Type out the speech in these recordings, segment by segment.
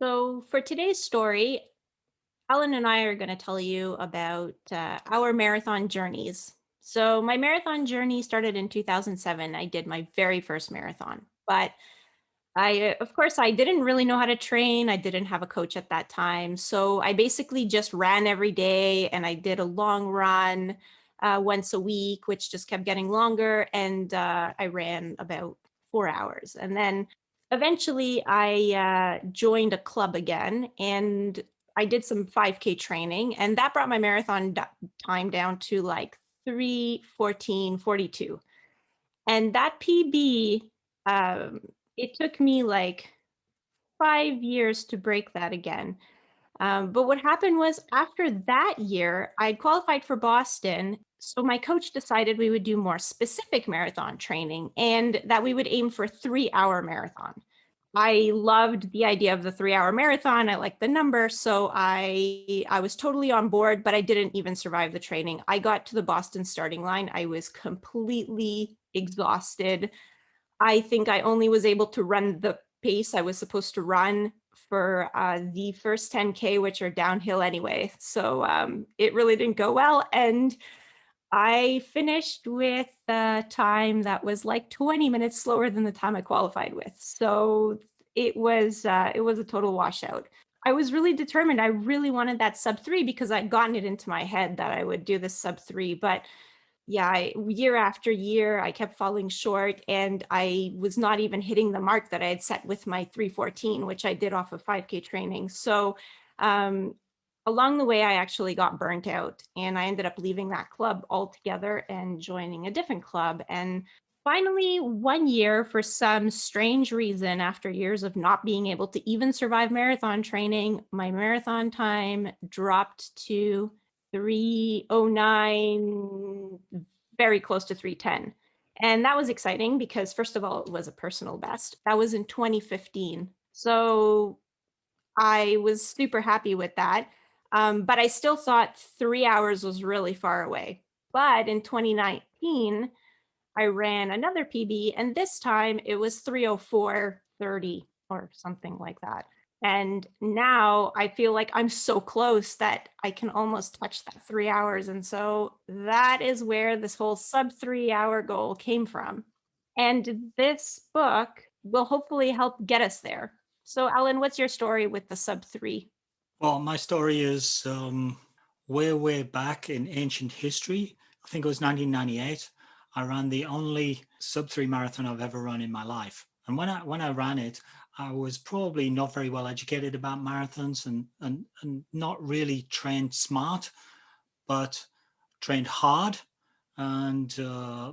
So, for today's story, Ellen and I are going to tell you about our marathon journeys. So, my marathon journey started in 2007. I did my very first marathon, but of course, I didn't really know how to train. I didn't have a coach at that time. So, I basically just ran every day and I did a long run once a week, which just kept getting longer. And I ran about 4 hours. And then eventually I joined a club again and I did some 5K training. And that brought my time down to like 3:14:42. And that PB, um, it took me like 5 years to break that again. But what happened was after that year, I qualified for Boston. So my coach decided we would do more specific marathon training and that we would aim for 3 hour marathon. I loved the idea of the 3 hour marathon. I liked the number. So I was totally on board, but I didn't even survive the training. I got to the Boston starting line. I was completely exhausted. I think I only was able to run the pace I was supposed to run for the first 10K, which are downhill anyway. So it really didn't go well. And I finished with a time that was like 20 minutes slower than the time I qualified with. So it was a total washout. I was really determined. I really wanted that sub 3 because I'd gotten it into my head that I would do this sub 3. But yeah, year after year, I kept falling short and I was not even hitting the mark that I had set with my 3:14, which I did off of 5K training. So um, along the way, I actually got burnt out and I ended up leaving that club altogether and joining a different club. And finally, one year, for some strange reason, after years of not being able to even survive marathon training, my marathon time dropped to 3:09, very close to 3:10. And that was exciting because, first of all, it was a personal best. That was in 2015. So I was super happy with that. But I still thought 3 hours was really far away. But in 2019, I ran another PB, and this time it was 3:04:30 or something like that. And now I feel like I'm so close that I can almost touch that 3 hours. And so that is where this whole sub 3 hour goal came from. And this book will hopefully help get us there. So, Ellen, what's your story with the sub 3? Well, my story is way back in ancient history. I think it was 1998. I ran the only sub 3 marathon I've ever run in my life. And when I ran it, I was probably not very well educated about marathons and not really trained smart, but trained hard and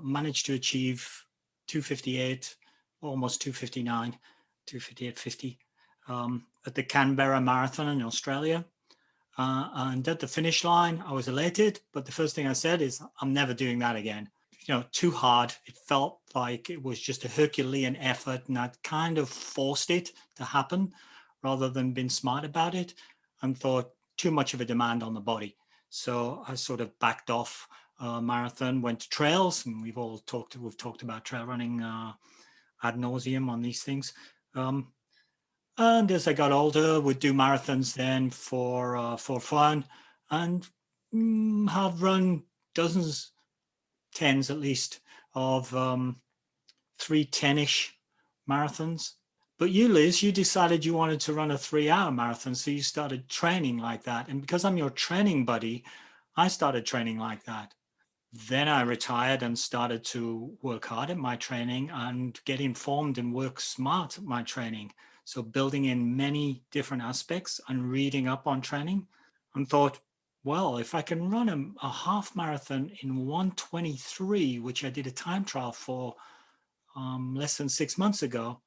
managed to achieve 258, almost 259, 258.50 at the Canberra Marathon in Australia. And at the finish line, I was elated. But the first thing I said is, I'm never doing that again. Too hard. It felt like it was just a Herculean effort, and I'd kind of forced it to happen rather than been smart about it, and thought too much of a demand on the body. So I sort of backed off marathon, went to trails, and we've talked about trail running ad nauseum on these things. And as I got older, would do marathons then for fun, and have run dozens, tens at least, of 3:10-ish marathons. But you, Liz, you decided you wanted to run a 3-hour marathon, so you started training like that. And because I'm your training buddy, I started training like that. Then I retired and started to work hard at my training and get informed and work smart at my training. So building in many different aspects and reading up on training, and thought, well, if I can run a half marathon in 1:23, which I did a time trial for less than 6 months ago,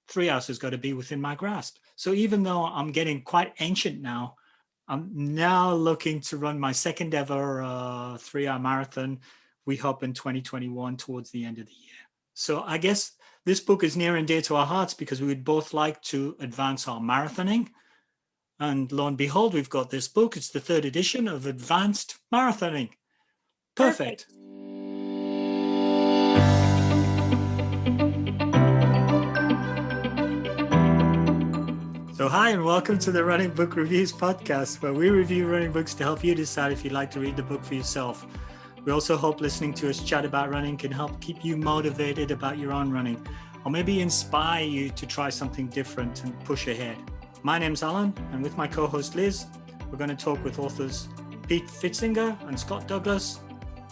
3 hours has got to be within my grasp. So even though I'm getting quite ancient now, I'm now looking to run my second ever 3-hour marathon, we hope in 2021 towards the end of the year. So I guess this book is near and dear to our hearts because we would both like to advance our marathoning. And lo and behold, we've got this book. It's the third edition of Advanced Marathoning. Perfect. Perfect. So hi and welcome to the Running Book Reviews podcast, where we review running books to help you decide if you'd like to read the book for yourself. We also hope listening to us chat about running can help keep you motivated about your own running, or maybe inspire you to try something different and push ahead. My name's Alan, and with my co-host Liz, we're going to talk with authors Pete Pfitzinger and Scott Douglas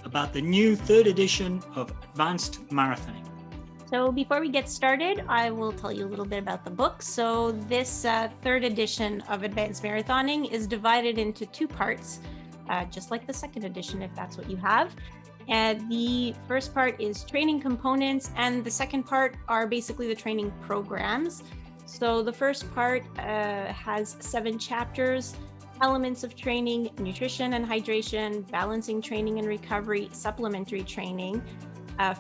about the new third edition of Advanced Marathoning. So before we get started, I will tell you a little bit about the book. So this third edition of Advanced Marathoning is divided into two parts, just like the second edition, if that's what you have. And the first part is training components, and the second part are basically the training programs. So the first part has 7 chapters: elements of training, nutrition and hydration, balancing training and recovery, supplementary training.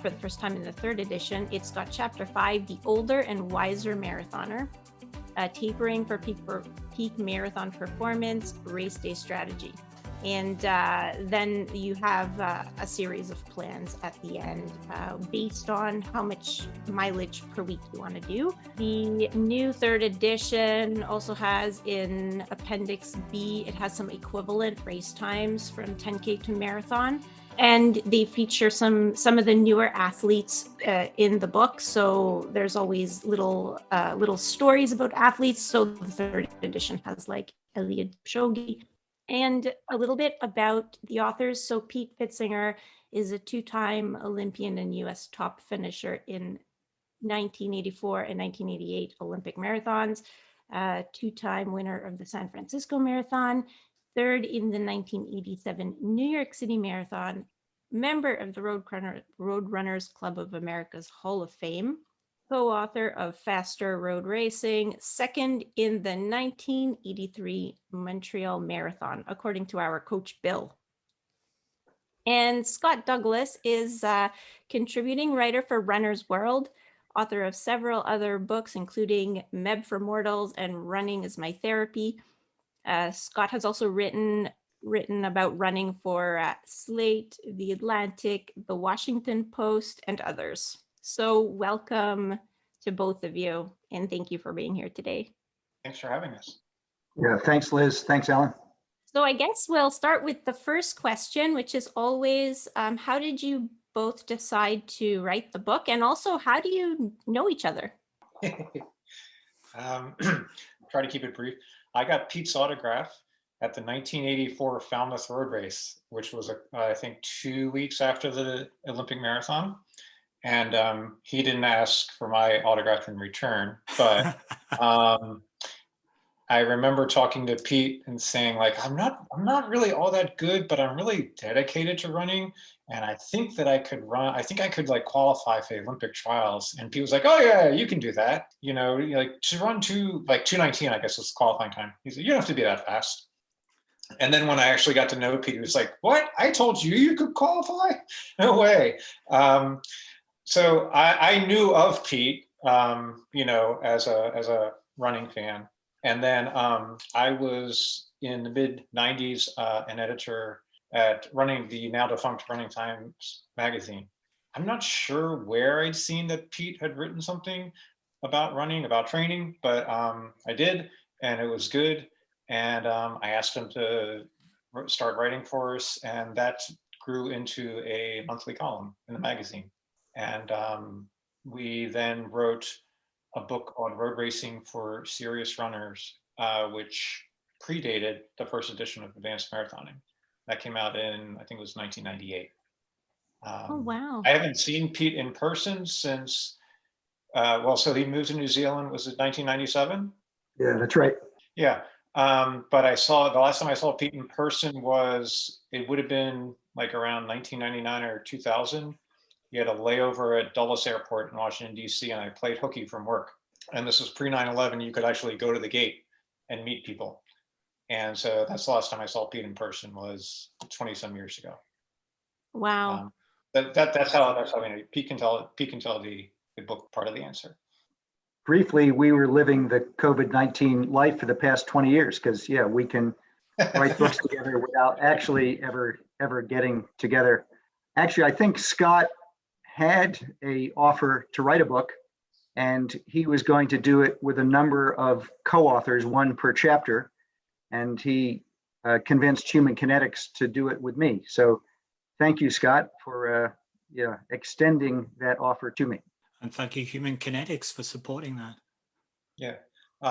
For the first time in the third edition, it's got chapter 5, the older and wiser marathoner, tapering for peak marathon performance, race day strategy. And then you have a series of plans at the end based on how much mileage per week you want to do. The new third edition also has in Appendix B, it has some equivalent race times from 10K to marathon. And they feature some of the newer athletes in the book. So there's always little stories about athletes. So the third edition has like Eliud Kipchoge, and a little bit about the authors. So Pete Pfitzinger is a 2-time Olympian and U.S. top finisher in 1984 and 1988 Olympic marathons, 2-time winner of the San Francisco Marathon, third in the 1987 New York City Marathon, member of the Roadrunners Club of America's Hall of Fame, co-author of Faster Road Racing, second in the 1983 Montreal Marathon, according to our coach, Bill. And Scott Douglas is a contributing writer for Runner's World, author of several other books, including Meb for Mortals and Running is My Therapy. Scott has also written about running for Slate, The Atlantic, The Washington Post, and others. So welcome to both of you, and thank you for being here today. Thanks for having us. Yeah, thanks, Liz. Thanks, Alan. So I guess we'll start with the first question, which is always, how did you both decide to write the book? And also, how do you know each other? Try to keep it brief. I got Pete's autograph at the 1984 Falmouth Road Race, which was, I think, 2 weeks after the Olympic Marathon. And he didn't ask for my autograph in return. But I remember talking to Pete and saying, like, I'm not really all that good, but I'm really dedicated to running. And I think that I could run. I think I could like qualify for the Olympic trials. And Pete was like, oh yeah, you can do that. You know, like to run 2:19, I guess was the qualifying time. He said, you don't have to be that fast. And then when I actually got to know Pete, he was like, what? I told you could qualify? No way. So I knew of Pete, you know, as a running fan. And then I was in the mid 90s an editor at the now defunct Running Times magazine. I'm not sure where I'd seen that Pete had written something about running, about training, but I did, and it was good. And I asked him to start writing for us, and that grew into a monthly column in the magazine. And we then wrote a book called Road Racing for Serious Runners, which predated the first edition of Advanced Marathoning. That came out in, I think it was 1998. Oh, wow. I haven't seen Pete in person since, so he moved to New Zealand, was it 1997? Yeah, that's right. Yeah, but the last time I saw Pete in person it would have been like around 1999 or 2000. He had a layover at Dulles Airport in Washington, D.C., and I played hooky from work. And this was pre 9/11. You could actually go to the gate and meet people. And so that's the last time I saw Pete in person, was 20 some years ago. Wow. That's how I mean, Pete can tell the book part of the answer. Briefly, we were living the COVID-19 life for the past 20 years because, yeah, we can write books together without actually ever getting together. Actually, I think Scott had a offer to write a book, and he was going to do it with a number of co-authors, one per chapter, and he convinced Human Kinetics to do it with me. So thank you, Scott, for extending that offer to me. And thank you, Human Kinetics, for supporting that. Yeah.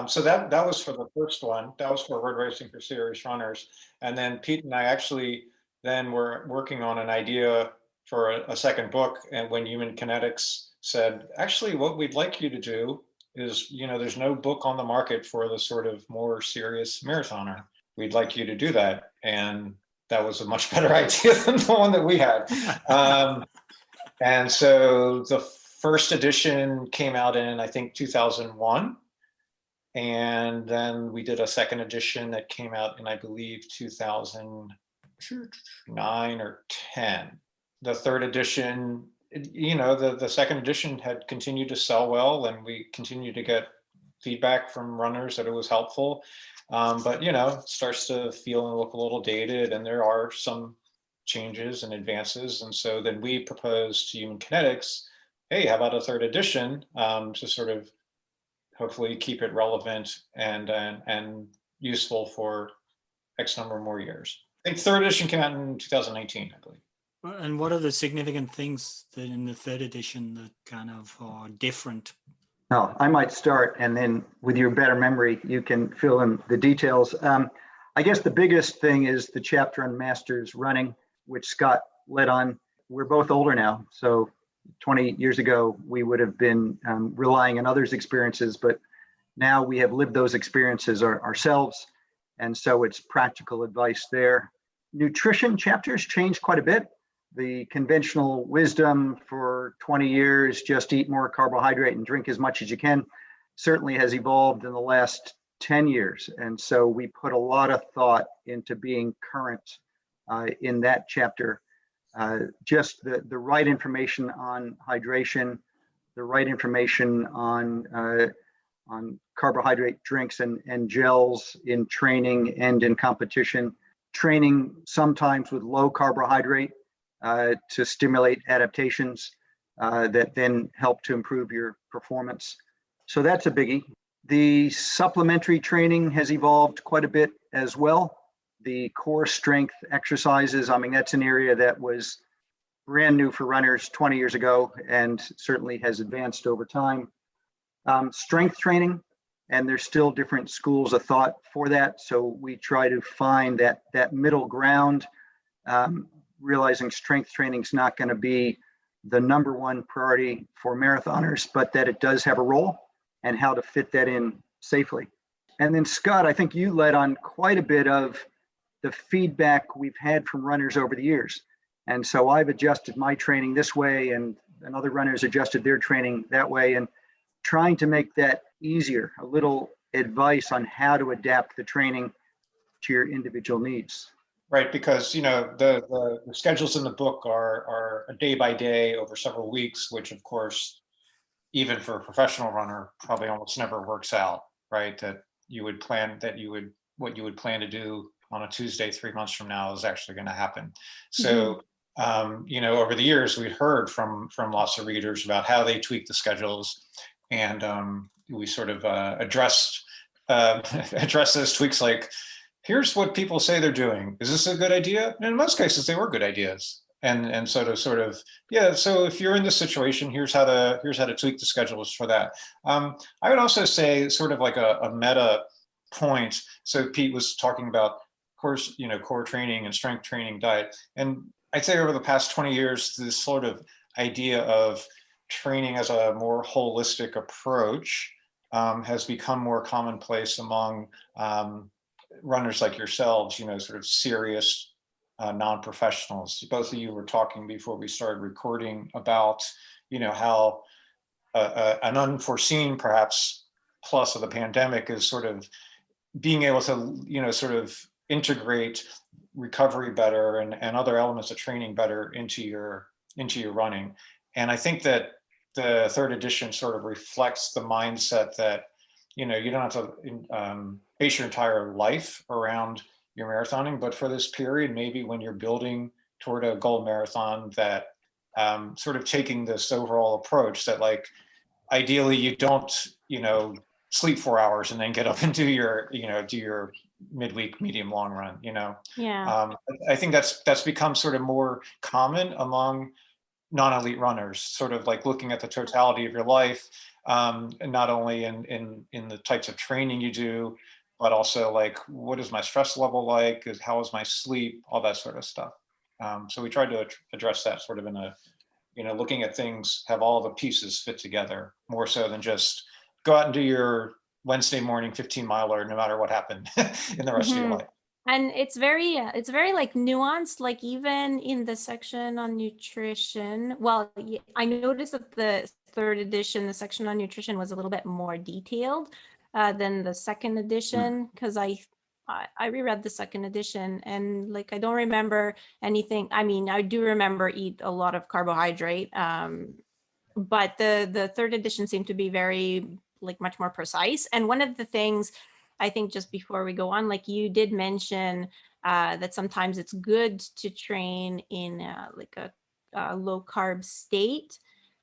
So that was for the first one. That was for Road Racing for Serious Runners. And then Pete and I actually then were working on an idea for a second book. And when Human Kinetics said, actually, what we'd like you to do is, there's no book on the market for the sort of more serious marathoner. We'd like you to do that. And that was a much better idea than the one that we had. And so the first edition came out in, I think, 2001. And then we did a second edition that came out in, I believe, 2009 or 10. The third edition, the second edition had continued to sell well, and we continued to get feedback from runners that it was helpful. But, it starts to feel and look a little dated, and there are some changes and advances. And so then we proposed to Human Kinetics, hey, how about a third edition to sort of hopefully keep it relevant and useful for X number more years. I think third edition came out in 2019, I believe. And what are the significant things that in the third edition that kind of are different? Well, I might start, and then with your better memory, you can fill in the details. I guess the biggest thing is the chapter on Masters Running, which Scott led on. We're both older now, so 20 years ago, we would have been relying on others' experiences, but now we have lived those experiences ourselves. And so it's practical advice there. Nutrition chapters changed quite a bit. The conventional wisdom for 20 years, just eat more carbohydrate and drink as much as you can, certainly has evolved in the last 10 years. And so we put a lot of thought into being current in that chapter. Just the right information on hydration, the right information on carbohydrate drinks and gels in training and in competition. Training sometimes with low carbohydrate to stimulate adaptations that then help to improve your performance. So that's a biggie. The supplementary training has evolved quite a bit as well. The core strength exercises, that's an area that was brand new for runners 20 years ago and certainly has advanced over time. Strength training, and there's still different schools of thought for that. So we try to find that middle ground, realizing strength training is not going to be the number one priority for marathoners, but that it does have a role and how to fit that in safely. And then Scott, I think you led on quite a bit of the feedback we've had from runners over the years. And so I've adjusted my training this way, and other runners adjusted their training that way, and trying to make that easier, a little advice on how to adapt the training to your individual needs. Right, because the schedules in the book are a day by day over several weeks, which of course, even for a professional runner, probably almost never works out, right? What you would plan to do on a Tuesday 3 months from now is actually going to happen. So, over the years, we'd heard from lots of readers about how they tweak the schedules, and we sort of addressed those tweaks like, here's what people say they're doing. Is this a good idea? And in most cases, they were good ideas. And so so if you're in this situation, here's how to tweak the schedules for that. I would also say sort of like a meta point. So Pete was talking about core training and strength training, diet. And I'd say over the past 20 years, this sort of idea of training as a more holistic approach has become more commonplace among runners like yourselves, sort of serious non-professionals. Both of you were talking before we started recording about, how an unforeseen perhaps plus of the pandemic is sort of being able to, sort of integrate recovery better and other elements of training better into your running. And I think that the third edition sort of reflects the mindset that, you don't have to base your entire life around your marathoning, but for this period, maybe when you're building toward a gold marathon, that sort of taking this overall approach that ideally you don't, sleep 4 hours and then get up and do your midweek medium long run, Yeah. I think that's become sort of more common among non-elite runners, sort of like looking at the totality of your life, and not only in the types of training you do, but also like, what is my stress level like? How is my sleep? All that sort of stuff. So we tried to address that sort of in a, looking at things, have all the pieces fit together more so than just go out and do your Wednesday morning 15 miler, no matter what happened in the rest of your Mhm. life. And it's very like nuanced, like even in the section on nutrition. Well, I noticed that the third edition, the section on nutrition was a little bit more detailed than the second edition, because I reread the second edition and like I don't remember anything. I mean, I do remember eat a lot of carbohydrate, but the third edition seemed to be very like much more precise. And one of the things I think, just before we go on, like you did mention that sometimes it's good to train in like a low carb state,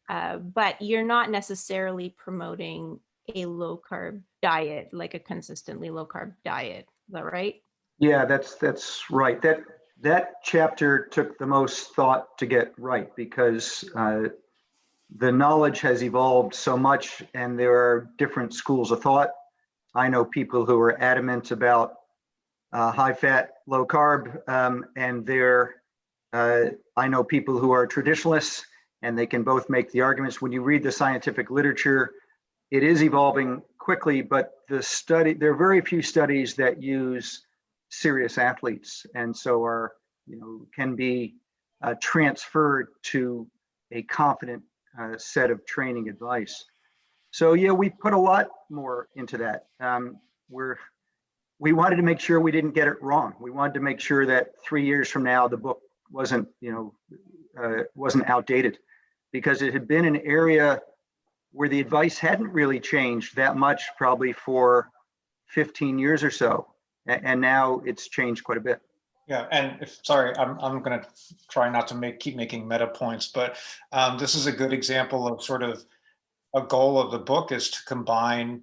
but you're not necessarily promoting a low carb diet, like a consistently low carb diet. Is that right? Yeah, that's right. That chapter took the most thought to get right because the knowledge has evolved so much, and there are different schools of thought. I know people who are adamant about high fat, low carb, and I know people who are traditionalists, and they can both make the arguments. When you read the scientific literature, it is evolving quickly, but there are very few studies that use serious athletes, and so can be transferred to a confident set of training advice. So yeah, we put a lot more into that. We wanted to make sure we didn't get it wrong. We wanted to make sure that 3 years from now the book wasn't outdated, because it had been an area where the advice hadn't really changed that much, probably for 15 years or so, and now it's changed quite a bit. Yeah, and sorry, I'm going to try not to keep making meta points, but this is a good example of sort of a goal of the book is to combine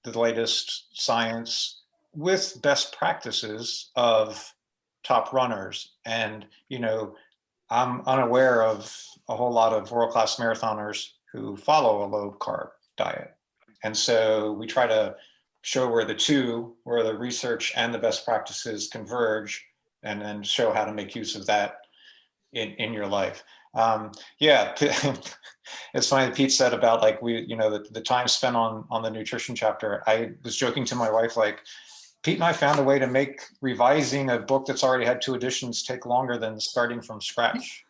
the latest science with best practices of top runners. And, I'm unaware of a whole lot of world-class marathoners who follow a low carb diet. And so we try to show where the research and the best practices converge, and then show how to make use of that in your life. Yeah, it's funny that Pete said about like the time spent on the nutrition chapter. I was joking to my wife, like, Pete and I found a way to make revising a book that's already had 2 editions take longer than starting from scratch.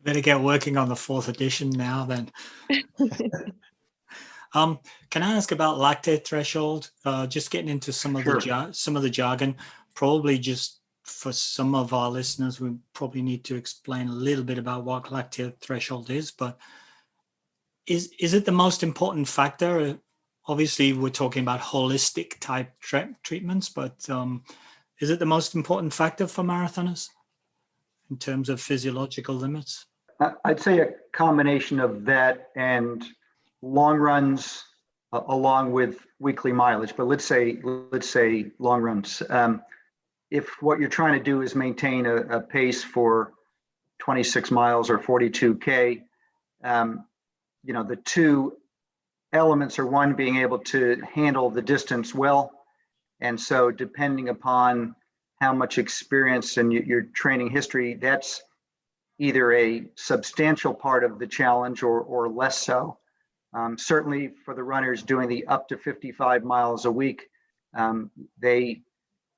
Better get working on the 4th edition now then. Can I ask about lactate threshold? Just getting into some of the jargon. Probably just for some of our listeners, we probably need to explain a little bit about what lactate threshold is. But is it the most important factor? Obviously, we're talking about holistic type treatments, but is it the most important factor for marathoners in terms of physiological limits? I'd say a combination of that and long runs along with weekly mileage, but let's say long runs. If what you're trying to do is maintain a pace for 26 miles or 42K, the two elements are, one, being able to handle the distance well. And so depending upon how much experience and your training history, that's either a substantial part of the challenge or less so. Certainly for the runners doing the up to 55 miles a week, they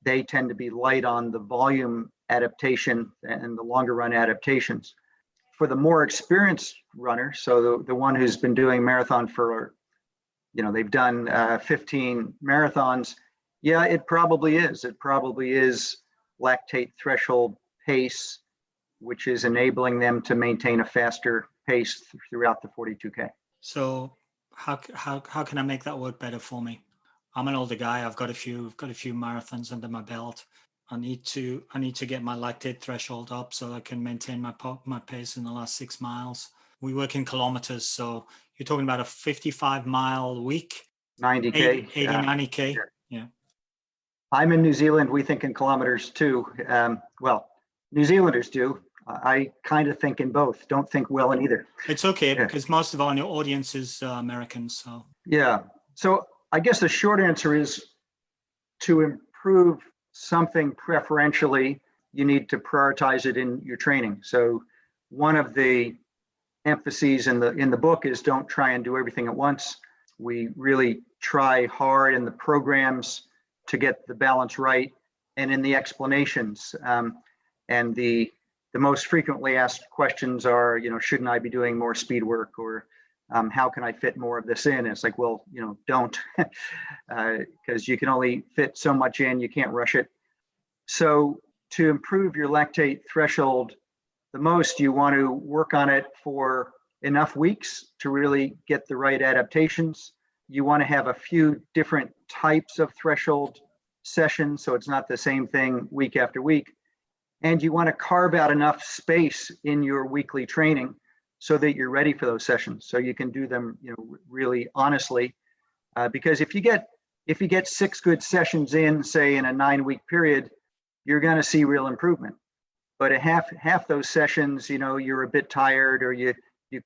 tend to be light on the volume adaptation and the longer run adaptations. For the more experienced runner, so the one who's been doing marathon for, they've done 15 marathons, yeah, it probably is. It probably is lactate threshold pace, which is enabling them to maintain a faster pace throughout the 42K. So how can I make that work better for me? I'm an older guy. I've got a few marathons under my belt. I need to get my lactate threshold up so I can maintain my pace in the last 6 miles. we work in kilometers. So you're talking about a 55-mile week, 90K. 80, 90K. Yeah. Yeah. I'm in New Zealand. We think in kilometers too. Well, New Zealanders do. I kind of think in both. Don't think well in either. It's okay Yeah. because most of our audience is American. So Yeah. So I guess the short answer is to improve something preferentially, you need to prioritize it in your training. So one of the emphases in the book is don't try and do everything at once. We really try hard in the programs to get the balance right, and in the explanations. And the most frequently asked questions are, shouldn't I be doing more speed work, or how can I fit more of this in? It's like, well, don't, because you can only fit so much in, you can't rush it. So to improve your lactate threshold the most, you want to work on it for enough weeks to really get the right adaptations. You want to have a few different types of threshold sessions, so it's not the same thing week after week. And you want to carve out enough space in your weekly training so that you're ready for those sessions, so you can do them, really honestly. Because if you get 6 good sessions in, say in a 9-week period, you're going to see real improvement. But at half those sessions, you're a bit tired, or you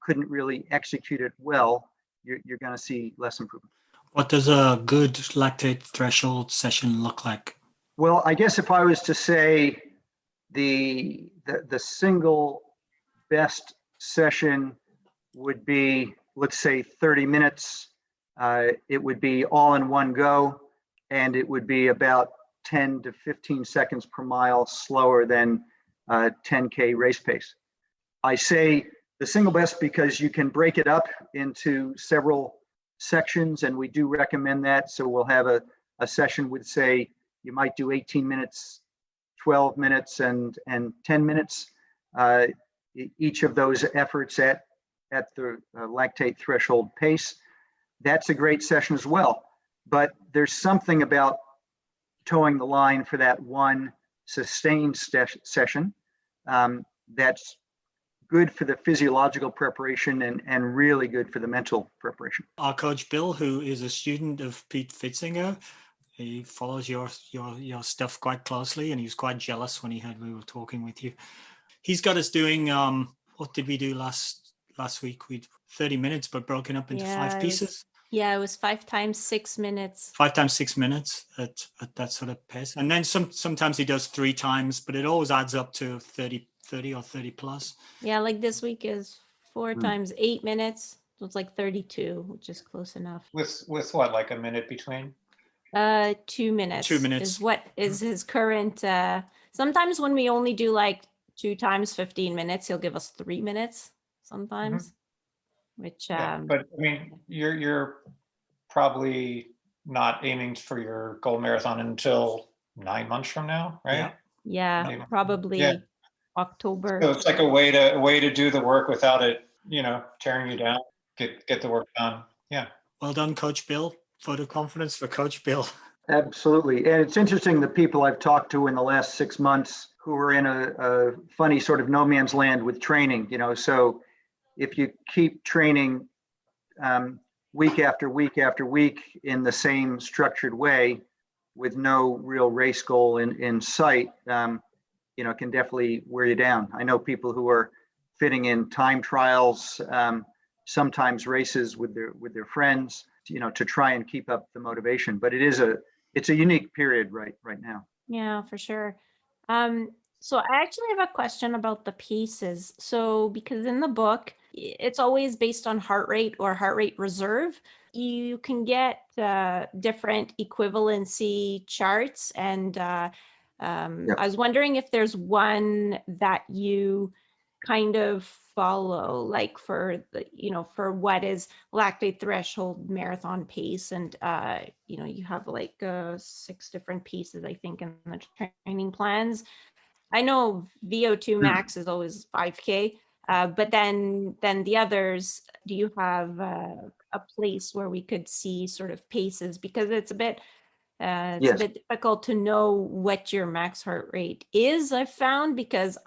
couldn't really execute it well, you're going to see less improvement. what does a good lactate threshold session look like? Well, I guess if I was to say the single best session would be, let's say, 30 minutes. It would be all in one go, and it would be about 10 to 15 seconds per mile slower than 10K race pace. I say the single best because you can break it up into several sections, and we do recommend that. So we'll have a session with, say, you might do 18 minutes, 12 minutes, and 10 minutes. Each of those efforts at the lactate threshold pace. That's a great session as well. But there's something about towing the line for that one sustained session that's good for the physiological preparation and really good for the mental preparation. Our coach Bill, who is a student of Pete Pfitzinger, he follows your stuff quite closely, and he was quite jealous when he heard we were talking with you. He's got us doing what did we do last week? We 30 minutes, but broken up into 5 pieces. It was 5 times 6 minutes. 5 times 6 minutes at that sort of pace, and then sometimes he does 3 times, but it always adds up to 30 or 30 plus. Yeah, like this week is 4 times 8 minutes, so it's like 32, which is close enough. With what, like a minute between? 2 minutes. 2 minutes is what is his current. Sometimes when we only do like 2 times 15 minutes, he'll give us 3 minutes sometimes. Which but I mean, you're probably not aiming for your goal marathon until 9 months from now, right? Yeah, probably October. So it's like a way to do the work without it, tearing you down. Get the work done. Yeah. Well done, Coach Bill. Vote of confidence for Coach Bill. Absolutely. And it's interesting, the people I've talked to in the last 6 months who are in a funny sort of no man's land with training, so if you keep training week after week after week in the same structured way with no real race goal in sight, it can definitely wear you down. I know people who are fitting in time trials, sometimes races with their friends, to try and keep up the motivation. But it's a unique period right now. Yeah, for sure. So I actually have a question about the paces. So because in the book, it's always based on heart rate or heart rate reserve. You can get different equivalency charts. And I was wondering if there's one that you kind of follow, like for for what is lactate threshold marathon pace. And, you have like 6 different pieces, I think, in the training plans. I know VO2 max is always 5K, but then the others, do you have a place where we could see sort of paces? Because it's a bit It's Yes. a bit difficult to know what your max heart rate is, I've found, because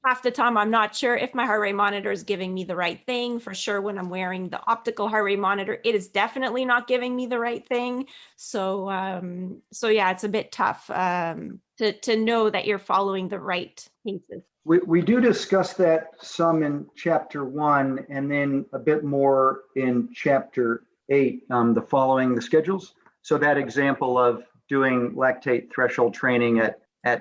half the time I'm not sure if my heart rate monitor is giving me the right thing. For sure, when I'm wearing the optical heart rate monitor, it is definitely not giving me the right thing. So yeah, it's a bit tough to know that you're following the right paces. We do discuss that some in chapter 1 and then a bit more in chapter 8, the following the schedules. So that example of doing lactate threshold training at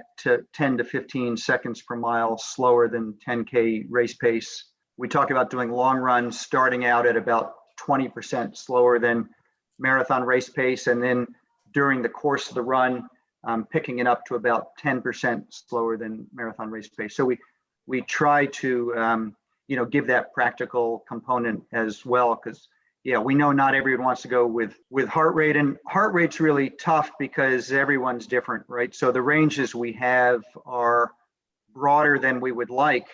10 to 15 seconds per mile, slower than 10K race pace. We talk about doing long runs starting out at about 20% slower than marathon race pace. And then during the course of the run, picking it up to about 10% slower than marathon race pace. So we try to give that practical component as well, because we know not everyone wants to go with heart rate, and heart rate's really tough because everyone's different, right? So the ranges we have are broader than we would like,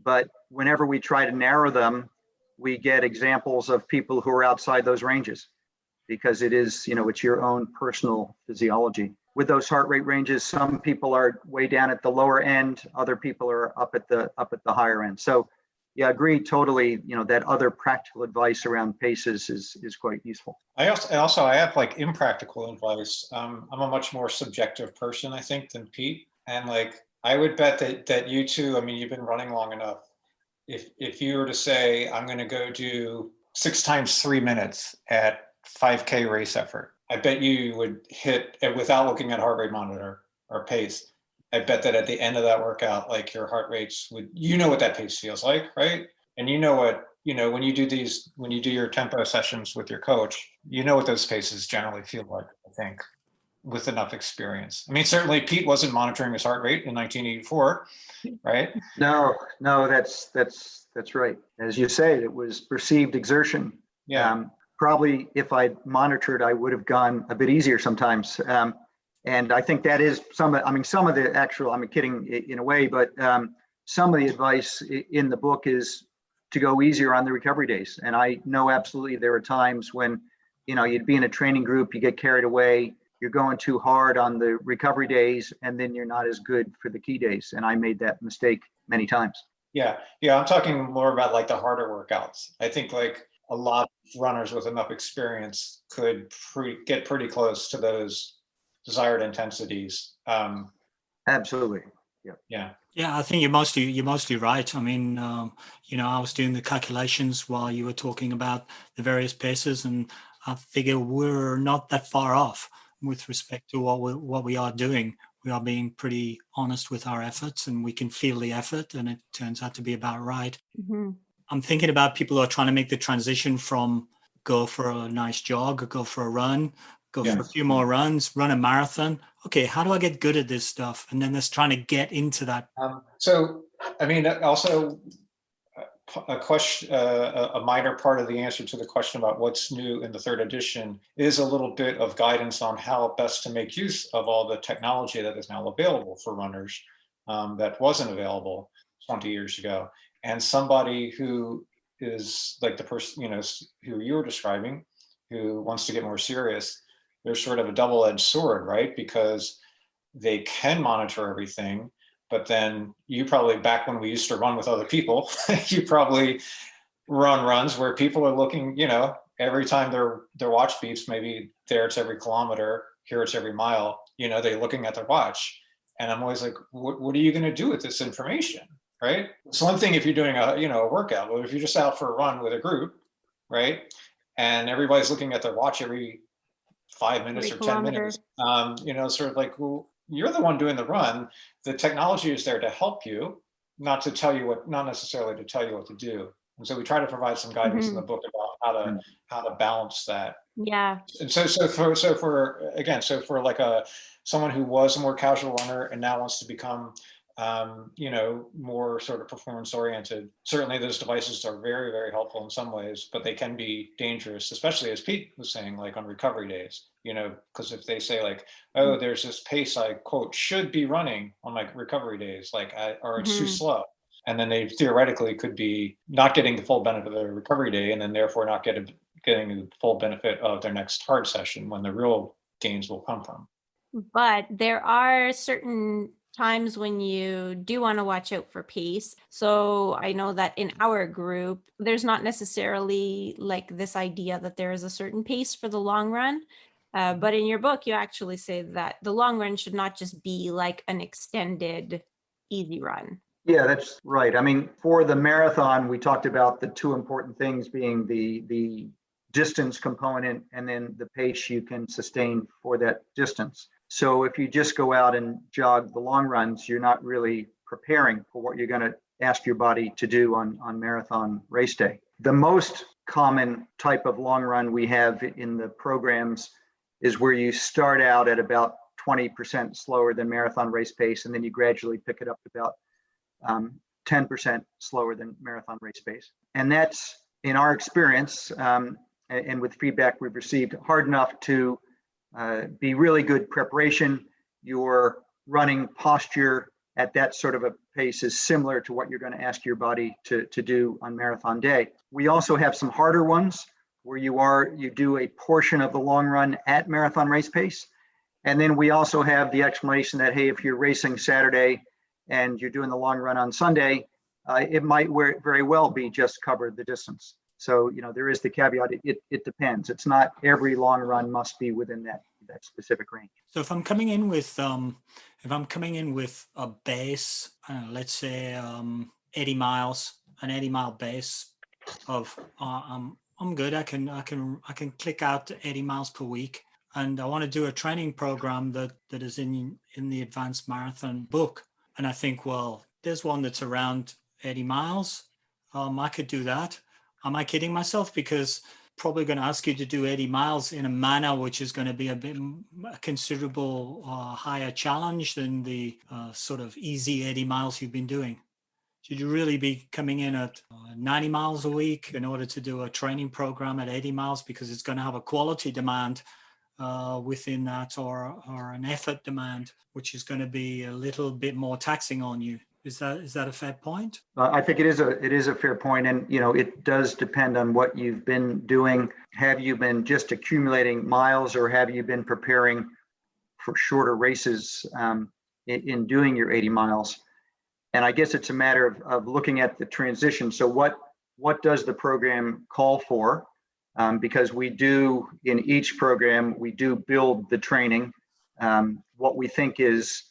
but whenever we try to narrow them, we get examples of people who are outside those ranges, because it is, it's your own personal physiology. With those heart rate ranges, some people are way down at the lower end, other people are up at the higher end. So yeah, agree totally. That other practical advice around paces is quite useful. I have like impractical advice. I'm a much more subjective person, I think, than Pete. And like, I would bet that you two, I mean, you've been running long enough. If you were to say, I'm going to go do 6 times 3 minutes at 5K race effort, I bet you would hit, without looking at heart rate monitor or pace, I bet that at the end of that workout, like your heart rates would, what that pace feels like, right? And when you do your tempo sessions with your coach, what those paces generally feel like, I think, with enough experience. I mean, certainly Pete wasn't monitoring his heart rate in 1984, right? No, that's right. As you say, it was perceived exertion. Yeah. Probably if I monitored, I would have gone a bit easier sometimes. And I think that is some of the actual, I'm kidding in a way, but some of the advice in the book is to go easier on the recovery days. And I know absolutely there are times when, you'd be in a training group, you get carried away, you're going too hard on the recovery days, and then you're not as good for the key days. And I made that mistake many times. Yeah. I'm talking more about like the harder workouts. I think like a lot of runners with enough experience could get pretty close to those desired intensities. Absolutely. Yeah, I think you're mostly right. I mean, I was doing the calculations while you were talking about the various paces, and I figure we're not that far off with respect to what we are doing. We are being pretty honest with our efforts, and we can feel the effort, and it turns out to be about right. Mm-hmm. I'm thinking about people who are trying to make the transition from go for a nice jog, or go for a run, go for a few more runs, run a marathon. Okay, how do I get good at this stuff? And then they're trying to get into that. So, I mean, also a question, a minor part of the answer to the question about what's new in the 3rd edition is a little bit of guidance on how best to make use of all the technology that is now available for runners that wasn't available 20 years ago. And somebody who is like the person, who you were describing, who wants to get more serious, there's sort of a double-edged sword, right? Because they can monitor everything, but then you probably, back when we used to run with other people, you probably run runs where people are looking, every time their watch beeps, maybe there it's every kilometer, here it's every mile, they're looking at their watch. And I'm always like, what are you going to do with this information, right? It's one thing if you're doing a workout, but if you're just out for a run with a group, right? And everybody's looking at their watch every 5 minutes or 10 minutes, sort of like, well, you're the one doing the run. The technology is there to help you, not necessarily to tell you what to do. And so we try to provide some guidance in the book about how to balance that. Yeah. And so for like someone who was a more casual runner and now wants to become more sort of performance oriented. Certainly those devices are very, very helpful in some ways, but they can be dangerous, especially as Pete was saying, like on recovery days, because if they say like, oh, there's this pace I quote should be running on my recovery days, or it's too slow. And then they theoretically could be not getting the full benefit of their recovery day, and then therefore not getting the full benefit of their next hard session when the real gains will come from. But there are certain times when you do want to watch out for pace. So I know that in our group, there's not necessarily like this idea that there is a certain pace for the long run. But in your book, you actually say that the long run should not just be like an extended easy run. Yeah, that's right. I mean, for the marathon, we talked about the two important things being the distance component and then the pace you can sustain for that distance. So if you just go out and jog the long runs, you're not really preparing for what you're going to ask your body to do on marathon race day. The most common type of long run we have in the programs is where you start out at about 20% slower than marathon race pace, and then you gradually pick it up to about 10% slower than marathon race pace. And that's, in our experience, and with feedback we've received, hard enough to be really good preparation. Your running posture at that sort of a pace is similar to what you're going to ask your body to do on marathon day. We also have some harder ones where you do a portion of the long run at marathon race pace. And then we also have the explanation that, hey, if you're racing Saturday and you're doing the long run on Sunday, it might very well be just cover the distance. So, there is the caveat, it depends. It's not every long run must be within that specific range. So if I'm coming in with a base, let's say 80 miles, an 80-mile base of I'm good. I can click out to 80 miles per week, and I want to do a training program that is in the Advanced Marathon book. And I think, well, there's one that's around 80 miles. I could do that. Am I kidding myself? Because probably going to ask you to do 80 miles in a manner which is going to be a considerable higher challenge than the sort of easy 80 miles you've been doing. Should you really be coming in at 90 miles a week in order to do a training program at 80 miles, because it's going to have a quality demand within that, or an effort demand, which is going to be a little bit more taxing on you? Is that a fair point? I think it is a fair point, and it does depend on what you've been doing. Have you been just accumulating miles, or have you been preparing for shorter races in doing your 80 miles? And I guess it's a matter of looking at the transition. So what does the program call for? Because we do, in each program, we do build the training, what we think is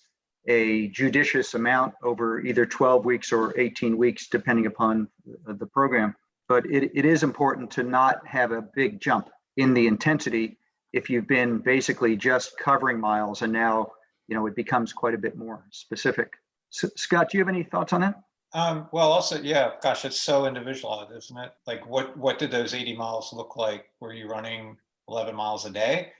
a judicious amount over either 12 weeks or 18 weeks, depending upon the program. But it is important to not have a big jump in the intensity if you've been basically just covering miles, and now it becomes quite a bit more specific. So, Scott, do you have any thoughts on that? Well, also, yeah, gosh, it's so individualized, isn't it? Like, what did those 80 miles look like? Were you running 11 miles a day,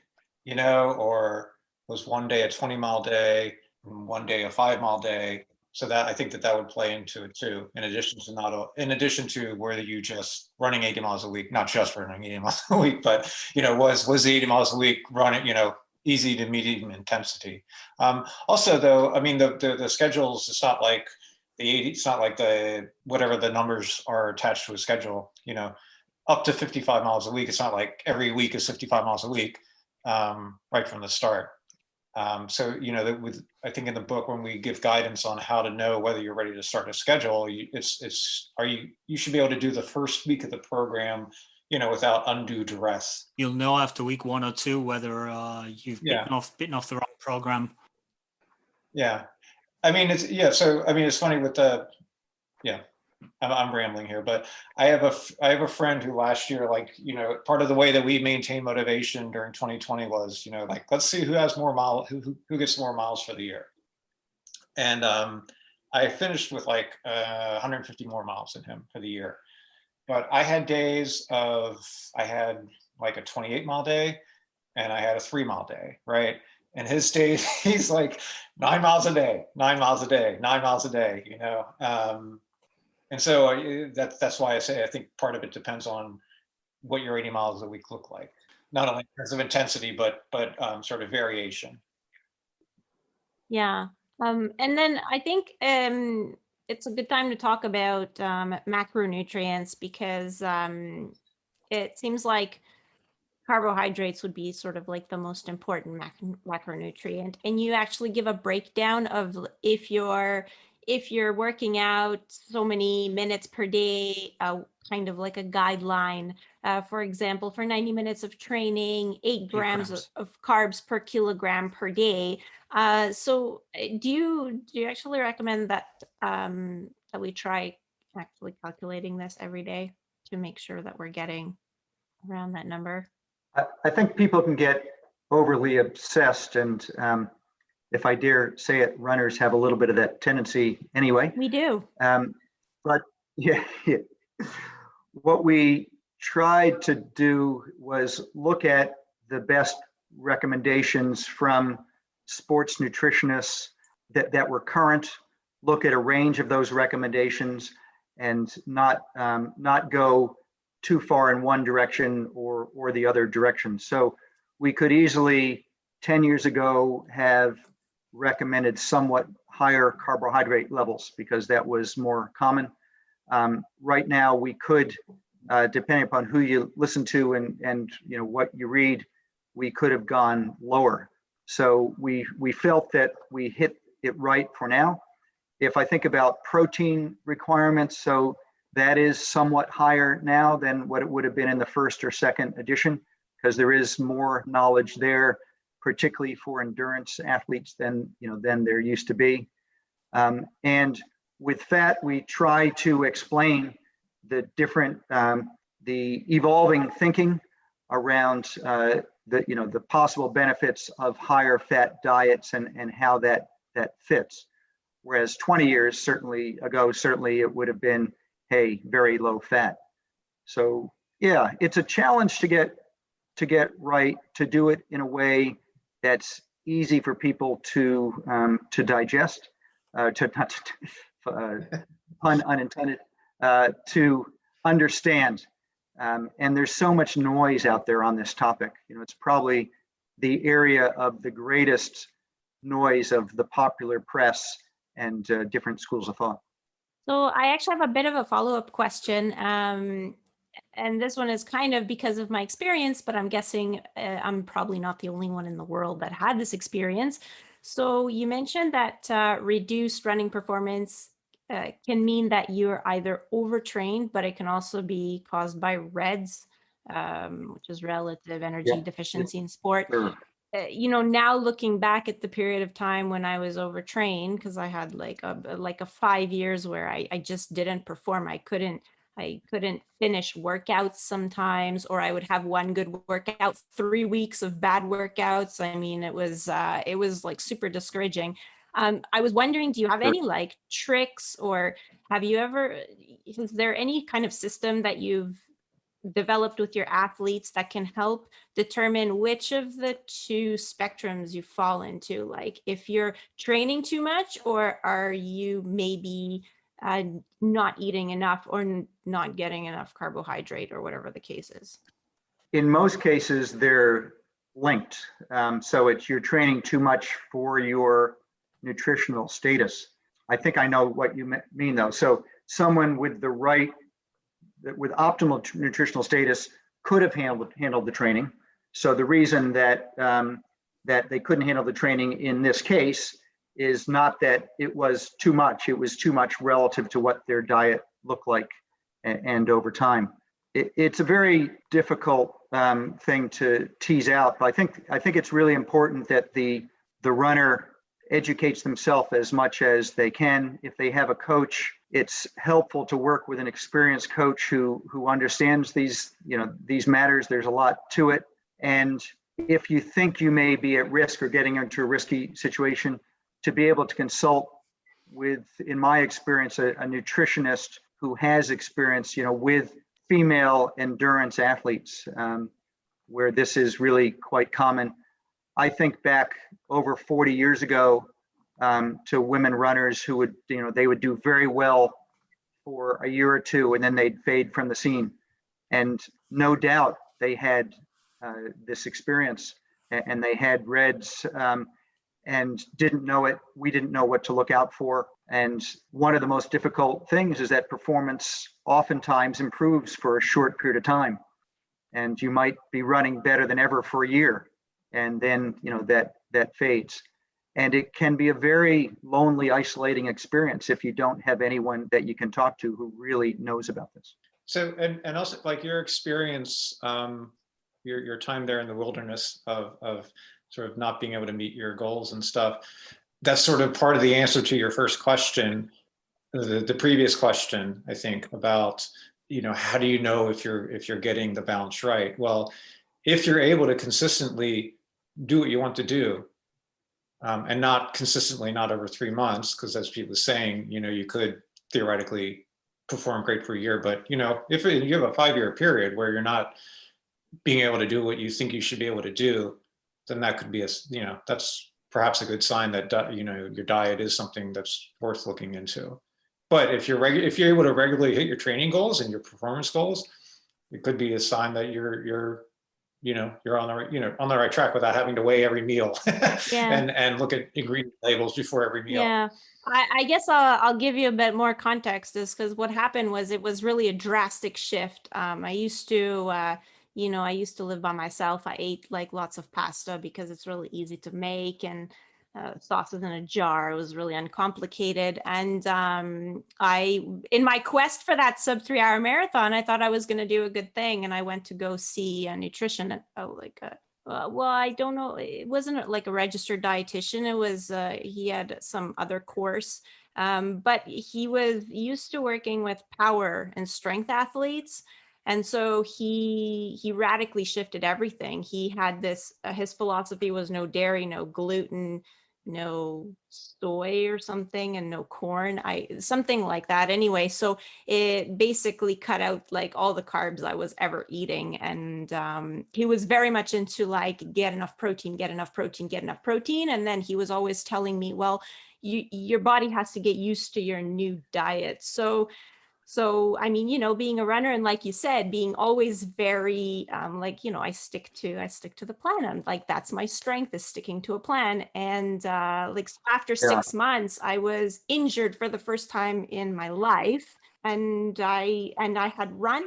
or was one day a 20-mile day, one day a 5-mile day? So that, I think that would play into it too, in addition to whether you just running 80 miles a week, not just running 80 miles a week, but was the 80 miles a week running, easy to medium intensity. Also, though, I mean, the schedules, it's not like it's not like whatever the numbers are attached to a schedule, up to 55 miles a week. It's not like every week is 55 miles a week, right from the start. So, I think in the book, when we give guidance on how to know whether you're ready to start a schedule, you should be able to do the first week of the program, without undue duress. You'll know after week 1 or 2 whether you've bitten off the wrong program. Yeah. I mean, it's funny with I'm rambling here, but I have a friend who last year, part of the way that we maintained motivation during 2020 was, let's see who has more miles, who gets more miles for the year. And I finished with 150 more miles than him for the year. But I had days I had like a 28-mile day, and I had a 3-mile day, right? And his days, he's like 9 miles a day, 9 miles a day, 9 miles a day, and so that's why I say I think part of it depends on what your 80 miles a week look like, not only in terms of intensity, but sort of variation. Yeah. And then I think it's a good time to talk about macronutrients, because it seems like carbohydrates would be sort of like the most important macronutrient. And you actually give a breakdown of if you're working out so many minutes per day, kind of like a guideline. For example, for 90 minutes of training, 8 grams of carbs per kilogram per day. So do you actually recommend that that we try actually calculating this every day to make sure that we're getting around that number? I think people can get overly obsessed, and if I dare say it, runners have a little bit of that tendency anyway. We do. But yeah, what we tried to do was look at the best recommendations from sports nutritionists that were current, look at a range of those recommendations, and not go too far in one direction or the other direction. So we could easily 10 years ago have recommended somewhat higher carbohydrate levels because that was more common. Right now we could, depending upon who you listen to and what you read, we could have gone lower. So we felt that we hit it right for now. If I think about protein requirements, so that is somewhat higher now than what it would have been in the first or second edition, because there is more knowledge there, particularly for endurance athletes than there used to be. And with fat, we try to explain the different, the evolving thinking around the possible benefits of higher fat diets and how that fits. Whereas 20 years ago, certainly it would have been, hey, very low fat. So yeah, it's a challenge to get right, to do it in a way that's easy for people to digest, pun unintended, to understand. And there's so much noise out there on this topic. It's probably the area of the greatest noise of the popular press and different schools of thought. So I actually have a bit of a follow-up question. And this one is kind of because of my experience, but I'm guessing I'm probably not the only one in the world that had this experience. So you mentioned that reduced running performance can mean that you're either overtrained, but it can also be caused by REDS, which is relative energy deficiency in sport. Sure. Now looking back at the period of time when I was overtrained, because I had like a 5 years where I just didn't perform. I couldn't finish workouts sometimes, or I would have one good workout, 3 weeks of bad workouts. I mean, it was like super discouraging. I was wondering, do you have any like tricks, or is there any kind of system that you've developed with your athletes that can help determine which of the two spectrums you fall into? Like if you're training too much, or are you maybe not eating enough or not getting enough carbohydrate, or whatever the case is? In most cases, they're linked. So you're training too much for your nutritional status. I think I know what you mean though. So someone with optimal nutritional status could have handled the training. So the reason that they couldn't handle the training in this case is not that it was too much. It was too much relative to what their diet looked like and over time. It's a very difficult thing to tease out, but I think it's really important that the runner educates themselves as much as they can. If they have a coach, it's helpful to work with an experienced coach who understands these matters. There's a lot to it. And if you think you may be at risk or getting into a risky situation, to be able to consult with, in my experience, a nutritionist who has experience, with female endurance athletes, where this is really quite common. I think back over 40 years ago to women runners who would, they would do very well for a year or two and then they'd fade from the scene. And no doubt they had this experience and they had REDS and didn't know it. We didn't know what to look out for. And one of the most difficult things is that performance oftentimes improves for a short period of time. and you might be running better than ever for a year, and then that fades. And it can be a very lonely, isolating experience if you don't have anyone that you can talk to who really knows about this. So, and also like your experience, your time there in the wilderness of sort of not being able to meet your goals and stuff, that's sort of part of the answer to your first question, the previous question, I think, about, how do you know if you're getting the balance right? Well, if you're able to consistently do what you want to do, and not consistently, not over 3 months, because as Pete was saying, you could theoretically perform great for a year, but if you have a 5-year period where you're not being able to do what you think you should be able to do, then that could be that's perhaps a good sign that your diet is something that's worth looking into. But if you're able to regularly hit your training goals and your performance goals, it could be a sign that you're on the right track without having to weigh every meal and look at ingredient labels before every meal. Yeah. I guess I'll give you a bit more context, is because what happened was it was really a drastic shift. I used to live by myself. I ate like lots of pasta because it's really easy to make, and sauces in a jar. It was really uncomplicated. And in my quest for that sub 3-hour marathon, I thought I was going to do a good thing. And I went to go see a nutrition, well, I don't know. It wasn't like a registered dietitian. It was, he had some other course. But he was used to working with power and strength athletes. And so he radically shifted everything. He had this, his philosophy was no dairy, no gluten, no soy or something, and no corn, something like that. Anyway, so it basically cut out like all the carbs I was ever eating. And he was very much into like, get enough protein, get enough protein, get enough protein. And then he was always telling me, well, your body has to get used to your new diet. So, I mean, being a runner, and like you said, being always very, I stick to the plan. I'm like, that's my strength, is sticking to a plan. And after 6 months, I was injured for the first time in my life. And I had run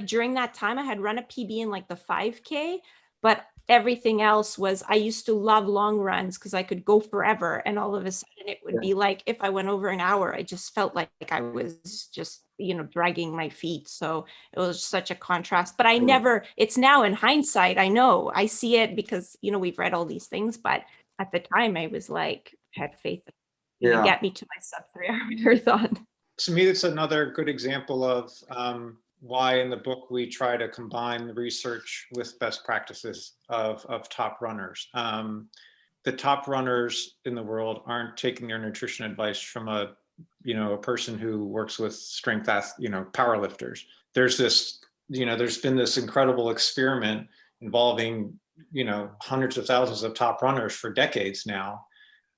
during that time, I had run a PB in like the 5K, but everything else was, I used to love long runs because I could go forever. And all of a sudden it would be like, if I went over an hour, I just felt like I was just, dragging my feet. So it was such a contrast, but I never, it's now in hindsight, I know, I see it because, we've read all these things, but at the time I was like, had faith to get me to my sub 3-hour marathon. To me, it's another good example of why in the book we try to combine the research with best practices of top runners. The top runners in the world aren't taking their nutrition advice from a person who works with strength, powerlifters. There's this, there's been this incredible experiment involving, hundreds of thousands of top runners for decades now.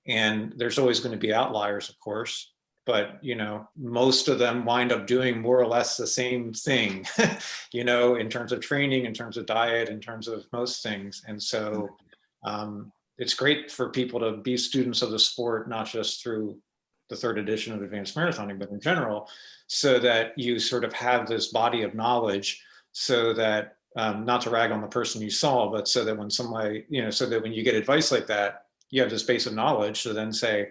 And there's always going to be outliers, of course. But, most of them wind up doing more or less the same thing, in terms of training, in terms of diet, in terms of most things. And so it's great for people to be students of the sport, not just through the 3rd edition of Advanced Marathoning, but in general, so that you sort of have this body of knowledge, so that, not to rag on the person you saw, but so that when somebody, so that when you get advice like that, you have this base of knowledge to then say,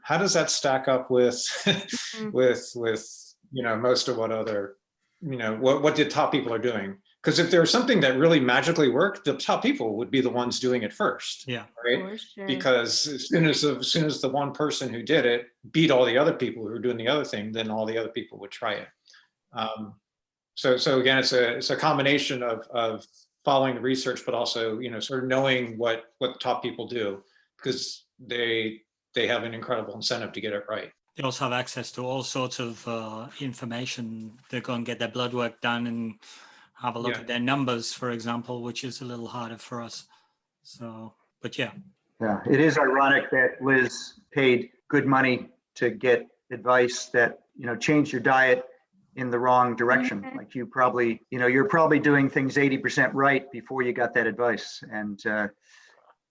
how does that stack up with with most of what other what the top people are doing? Because if there's something that really magically worked, the top people would be the ones doing it first. Yeah, right. Sure. Because as soon as the one person who did it beat all the other people who were doing the other thing, then all the other people would try it. So again, it's a combination of following the research, but also sort of knowing what the top people do, because they have an incredible incentive to get it right. They also have access to all sorts of information. They go and get their blood work done and have a look at their numbers, for example, which is a little harder for us. So, but yeah. Yeah, it is ironic that Liz paid good money to get advice that, changed your diet in the wrong direction. Like you probably, you're probably doing things 80% right before you got that advice. And,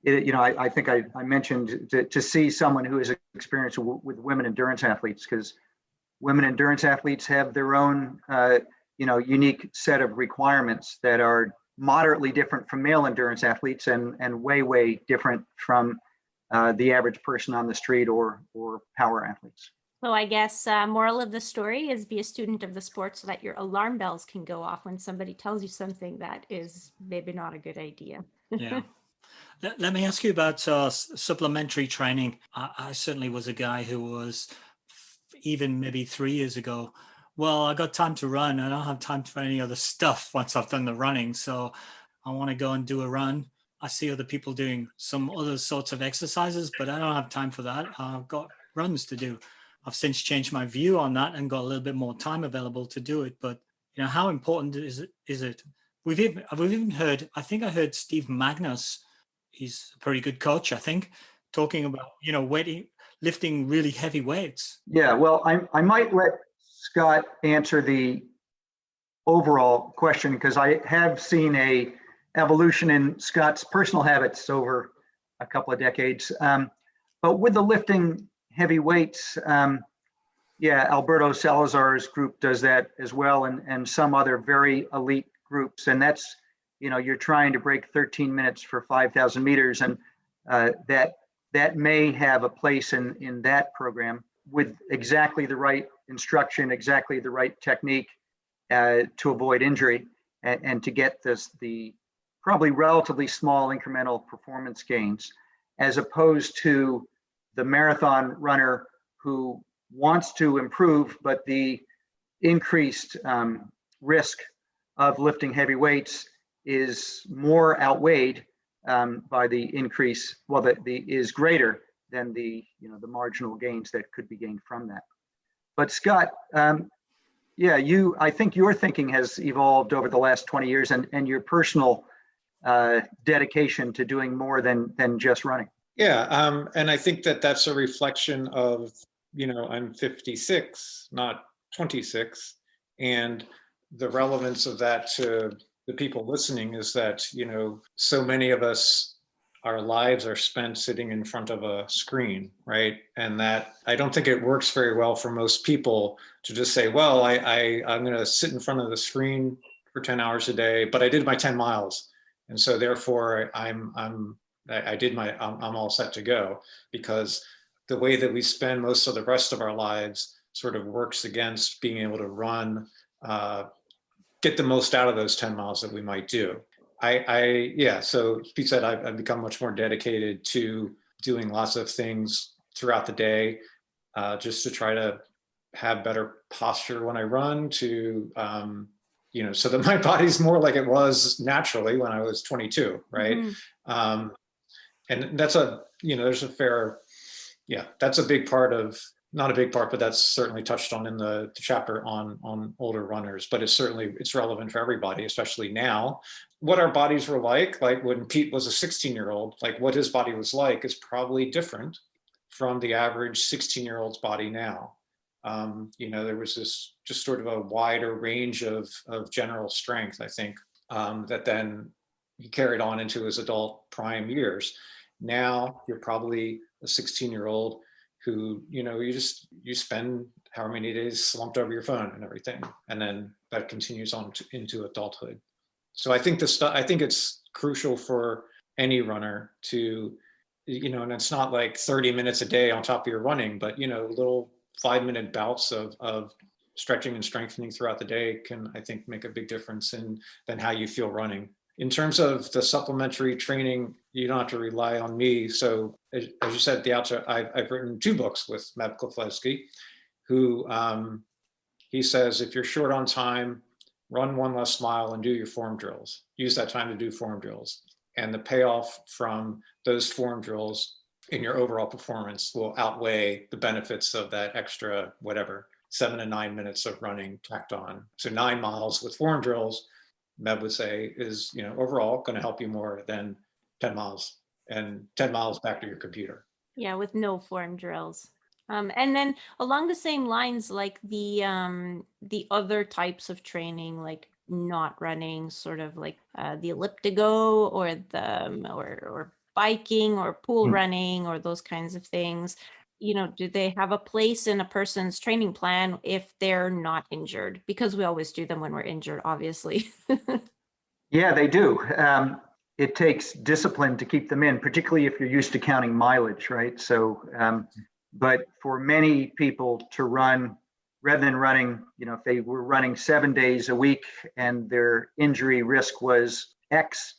I think I mentioned to see someone who has experience with women endurance athletes, because women endurance athletes have their own unique set of requirements that are moderately different from male endurance athletes and way different from the average person on the street or power athletes. So I guess moral of the story is be a student of the sport so that your alarm bells can go off when somebody tells you something that is maybe not a good idea. Yeah. Let me ask you about supplementary training. I certainly was a guy who was, even maybe 3 years ago, well, I got time to run. I don't have time for any other stuff once I've done the running. So I want to go and do a run. I see other people doing some other sorts of exercises, but I don't have time for that. I've got runs to do. I've since changed my view on that and got a little bit more time available to do it. But how important is it? We've even heard, I think I heard Steve Magnus, he's a pretty good coach, I think, talking about, lifting really heavy weights. Yeah, well, I might let Scott answer the overall question because I have seen a evolution in Scott's personal habits over a couple of decades. But with the lifting heavy weights, Alberto Salazar's group does that as well, and some other very elite groups. And that's, you're trying to break 13 minutes for 5,000 meters, and that may have a place in that program with exactly the right instruction, exactly the right technique to avoid injury and to get the probably relatively small incremental performance gains, as opposed to the marathon runner who wants to improve, but the increased risk of lifting heavy weights is more outweighed by the increase, is greater than the marginal gains that could be gained from that. But Scott, I think your thinking has evolved over the last 20 years and your personal dedication to doing more than just running. Yeah, and I think that's a reflection of, I'm 56, not 26, and the relevance of that to the people listening is that, so many of us, our lives are spent sitting in front of a screen, right? And that I don't think it works very well for most people to just say, well, I'm going to sit in front of the screen for 10 hours a day, but I did my 10 miles. And so therefore I'm all set to go, because the way that we spend most of the rest of our lives sort of works against being able to run, get the most out of those 10 miles that we might do. So Pete said I've become much more dedicated to doing lots of things throughout the day, just to try to have better posture when I run, to, so that my body's more like it was naturally when I was 22, right? Mm-hmm. And that's there's a fair, that's a big part of, not a big part, but that's certainly touched on in the chapter on older runners, but it's relevant for everybody, especially now. What our bodies were like when Pete was a 16-year-old, like what his body was like is probably different from the average 16-year-old's body now. There was this just sort of a wider range of general strength, I think, that then he carried on into his adult prime years. Now you're probably a 16-year-old who, you spend however many days slumped over your phone and everything. And then that continues on into adulthood. So I think I think it's crucial for any runner to, and it's not like 30 minutes a day on top of your running, but, little 5-minute bouts of stretching and strengthening throughout the day can, I think, make a big difference in then how you feel running. In terms of the supplementary training, you don't have to rely on me. So as you said at the outset, I've written 2 books with Matt Kleflewski, who he says, if you're short on time, run 1 less mile and do your form drills. Use that time to do form drills. And the payoff from those form drills in your overall performance will outweigh the benefits of that extra, 7 to 9 minutes of running tacked on. So 9 miles with form drills, Meb would say, is overall going to help you more than 10 miles and 10 miles back to your computer. Yeah, with no form drills. And then along the same lines, like the other types of training, like not running, sort of like the elliptigo or the or biking or pool running or those kinds of things. do they have a place in a person's training plan if they're not injured? Because we always do them when we're injured, obviously. Yeah, they do. It takes discipline to keep them in, particularly if you're used to counting mileage, right? So, but for many people to run, rather than running, if they were running 7 days a week and their injury risk was X,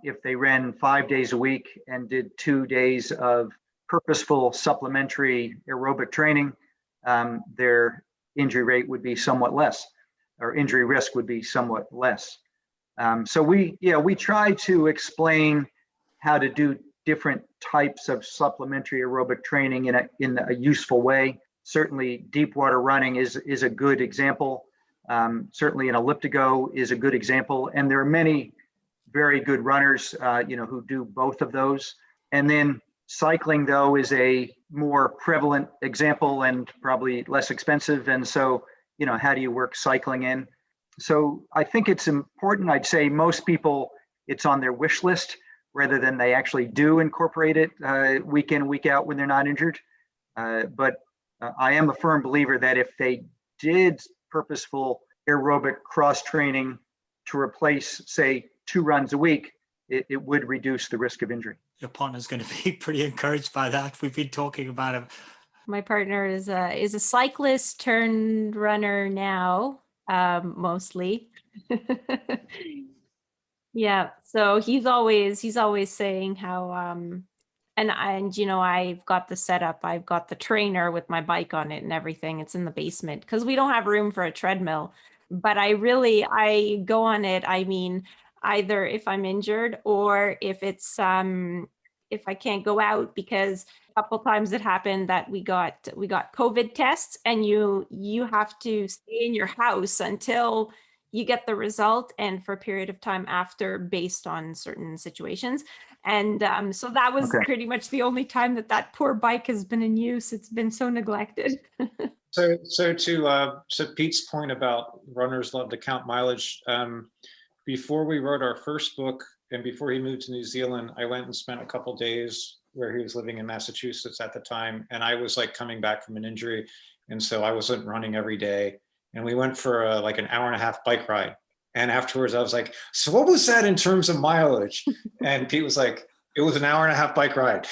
if they ran 5 days a week and did 2 days of purposeful supplementary aerobic training, their injury rate would be somewhat less, or injury risk would be somewhat less. So we try to explain how to do different types of supplementary aerobic training in a useful way. Certainly, deep water running is a good example. Certainly, an elliptigo is a good example, and there are many very good runners, who do both of those. And then cycling, though, is a more prevalent example and probably less expensive. And so, how do you work cycling in? So I think it's important. I'd say most people, it's on their wish list rather than they actually do incorporate it week in, week out when they're not injured. But I am a firm believer that if they did purposeful aerobic cross training to replace, say, 2 runs a week, it would reduce the risk of injury. Your partner's going to be pretty encouraged by that. We've been talking about it. My partner is a cyclist turned runner now, mostly. Yeah, so he's always saying how and I've got the setup, I've got the trainer with my bike on it and everything. It's in the basement because we don't have room for a treadmill. But I go on it. I mean, either if I'm injured or if it's if I can't go out, because a couple times it happened that we got COVID tests and you have to stay in your house until you get the result and for a period of time after based on certain situations. And so that was pretty much the only time that poor bike has been in use. It's been so neglected. So to Pete's point about runners love to count mileage, before we wrote our first book and before he moved to New Zealand, I went and spent a couple days where he was living in Massachusetts at the time. And I was like coming back from an injury. And so I wasn't running every day. And we went for like an hour and a half bike ride. And afterwards I was like, so what was that in terms of mileage? And Pete was like, it was an hour and a half bike ride,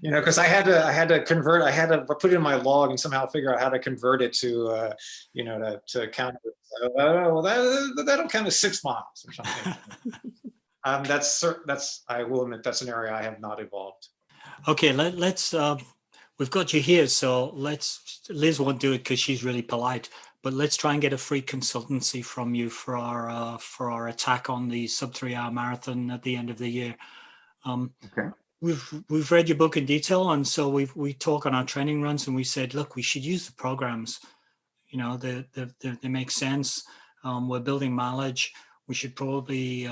because I had to convert, I had to put it in my log and somehow figure out how to convert it to, to count. Well, that'll count as 6 miles or something. That's, I will admit, that's an area I have not evolved. Okay, let's, we've got you here. So Liz won't do it because she's really polite, but let's try and get a free consultancy from you for our attack on the sub 3 hour marathon at the end of the year. Okay. We've read your book in detail, and so we talk on our training runs, and we said, look, we should use the programs. They make sense. We're building mileage. We should probably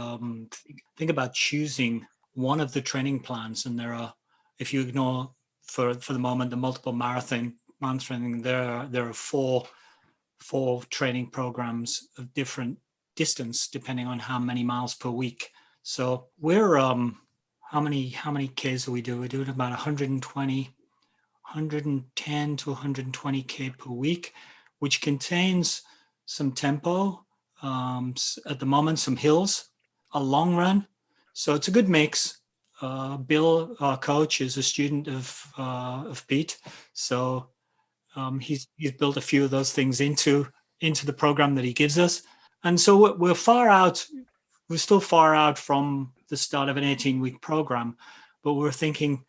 think about choosing one of the training plans. And there are, if you ignore for the moment the multiple marathon training, there are four training programs of different distance depending on how many miles per week. So we're how many Ks do we do? We're doing about 110 to 120 K per week, which contains some tempo, at the moment some hills, a long run. So it's a good mix. Bill, our coach, is a student of Pete, so he's built a few of those things into the program that he gives us. And so we're still far out from the start of an 18-week program, but we're thinking,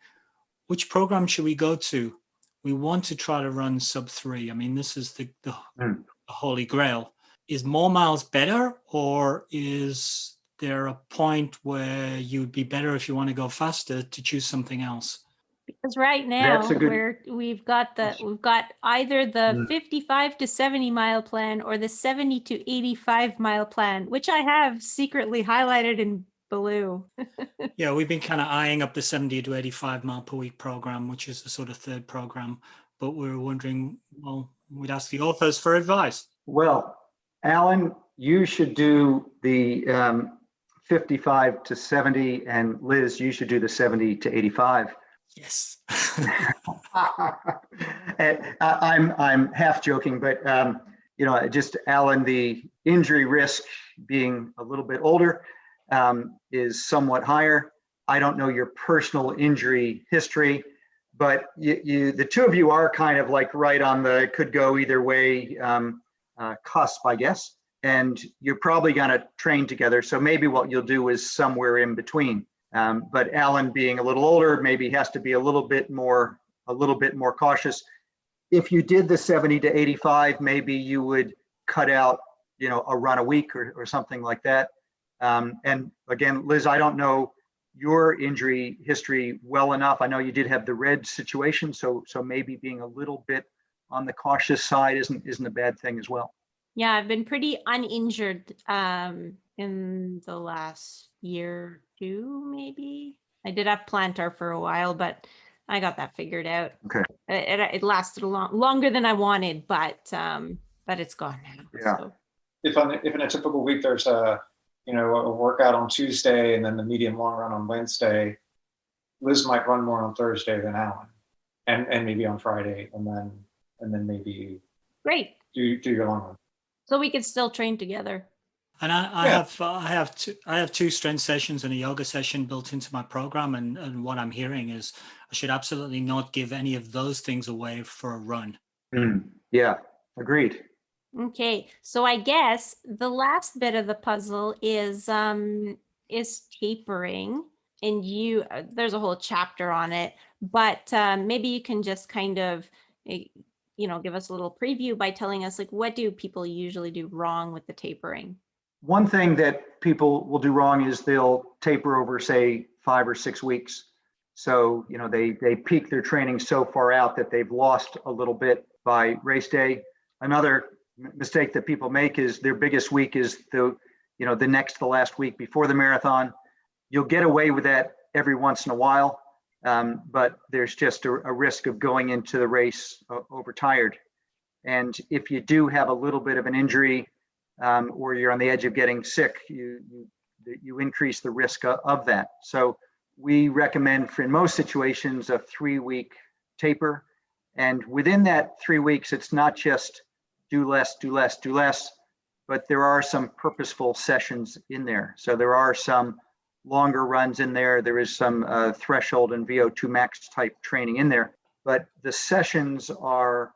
which program should we go to? We want to try to run sub 3. I mean, this is the holy grail. Is more miles better, or is there a point where you'd be better if you want to go faster to choose something else? Because right now we've got either the 55 to 70 mile plan or the 70 to 85 mile plan, which I have secretly highlighted in blue. Yeah, we've been kind of eyeing up the 70 to 85 mile per week program, which is the sort of third program. But we're wondering, well, we'd ask the authors for advice. Well, Alan, you should do the 55 to 70, and Liz, you should do the 70 to 85. Yes. I'm half joking, but just Alan, the injury risk being a little bit older is somewhat higher. I don't know your personal injury history, but the two of you are kind of like right on the could go either way cusp, I guess. And you're probably going to train together. So maybe what you'll do is somewhere in between. But Alan, being a little older, maybe has to be a little bit more cautious. If you did the 70 to 85, maybe you would cut out, a run a week or something like that. And again, Liz, I don't know your injury history well enough. I know you did have the red situation, so maybe being a little bit on the cautious side isn't a bad thing as well. Yeah, I've been pretty uninjured in the last year or two, maybe. I did have plantar for a while, but I got that figured out. Okay. It lasted longer than I wanted, but it's gone now. Yeah. So. If in a typical week there's a workout on Tuesday and then the medium long run on Wednesday, Liz might run more on Thursday than Alan, and maybe on Friday, and then maybe Great. do your long run. So we could still train together. And I have two strength sessions and a yoga session built into my program. And what I'm hearing is I should absolutely not give any of those things away for a run. Yeah, agreed. Okay, so I guess the last bit of the puzzle is tapering, and there's a whole chapter on it, but maybe you can just kind of give us a little preview by telling us, like, what do people usually do wrong with the tapering? One thing that people will do wrong is they'll taper over, say, 5 or 6 weeks. So, they peak their training so far out that they've lost a little bit by race day. Another mistake that people make is their biggest week is the last week before the marathon. You'll get away with that every once in a while, but there's just a risk of going into the race overtired. And if you do have a little bit of an injury or you're on the edge of getting sick, you increase the risk of that. So we recommend, in most situations, a 3-week taper. And within that 3 weeks, it's not just do less, but there are some purposeful sessions in there. So there are some longer runs in there. There is some threshold and VO2 max type training in there, but the sessions are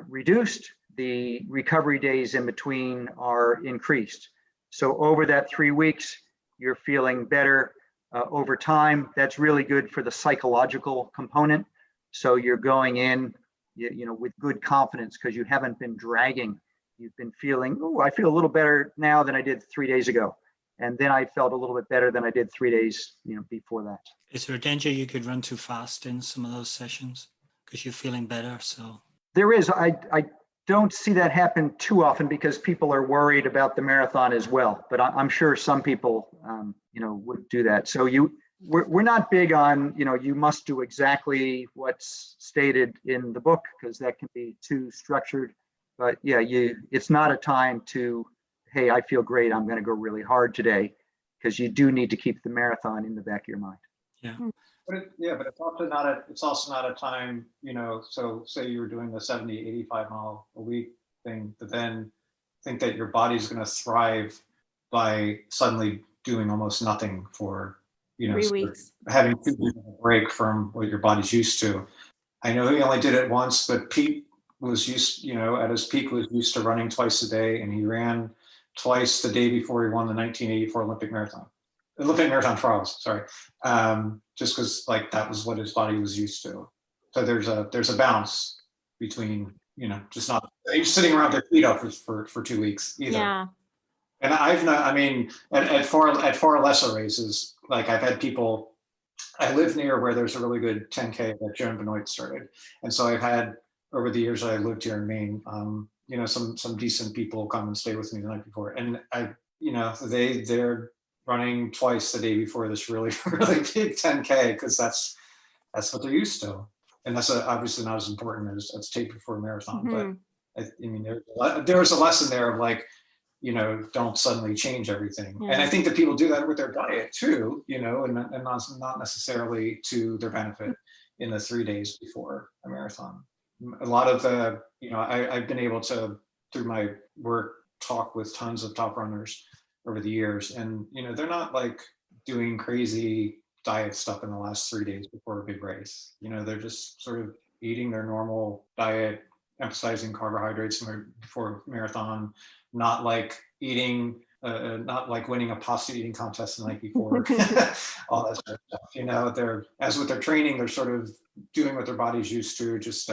reduced. The recovery days in between are increased. So over that 3 weeks, you're feeling better over time. That's really good for the psychological component. So you're going in, with good confidence because you haven't been dragging. You've been feeling, I feel a little better now than I did 3 days ago. And then I felt a little bit better than I did 3 days, before that. Is there a danger you could run too fast in some of those sessions because you're feeling better? So there is. I don't see that happen too often because people are worried about the marathon as well. But I'm sure some people, would do that. So we're not big on, you must do exactly what's stated in the book because that can be too structured. But yeah, it's not a time to, hey, I feel great, I'm going to go really hard today, because you do need to keep the marathon in the back of your mind. Yeah. But it's also not a time, so say you were doing the 70, 85 mile a week thing, but then think that your body's going to thrive by suddenly doing almost nothing for, 3 weeks. Having 2 weeks of a break from what your body's used to. I know he only did it once, but Pete was used, at his peak, was used to running twice a day, and he ran twice the day before he won the 1984 Olympic Marathon Trials, sorry. Just because that was what his body was used to. So there's a balance between, just not sitting around their feet up for 2 weeks either. Yeah. And at far lesser races, I've had people, I live near where there's a really good 10K that Joan Benoit started. And so I've had, over the years I lived here in Maine, some decent people come and stay with me the night before. And they're running twice the day before this really, really big 10K because that's what they're used to. And that's obviously not as important as taper for a marathon. Mm-hmm. But there was a lesson there of don't suddenly change everything. Yeah. And I think that people do that with their diet too, and not necessarily to their benefit. in the 3 days before a marathon. A lot of the, I've been able to, through my work, talk with tons of top runners over the years, and they're not like doing crazy diet stuff in the last 3 days before a big race. They're just sort of eating their normal diet, emphasizing carbohydrates before marathon, not like eating, not like winning a pasta eating contest the night before, all that sort of stuff. They're, as with their training, they're sort of doing what their body's used to, just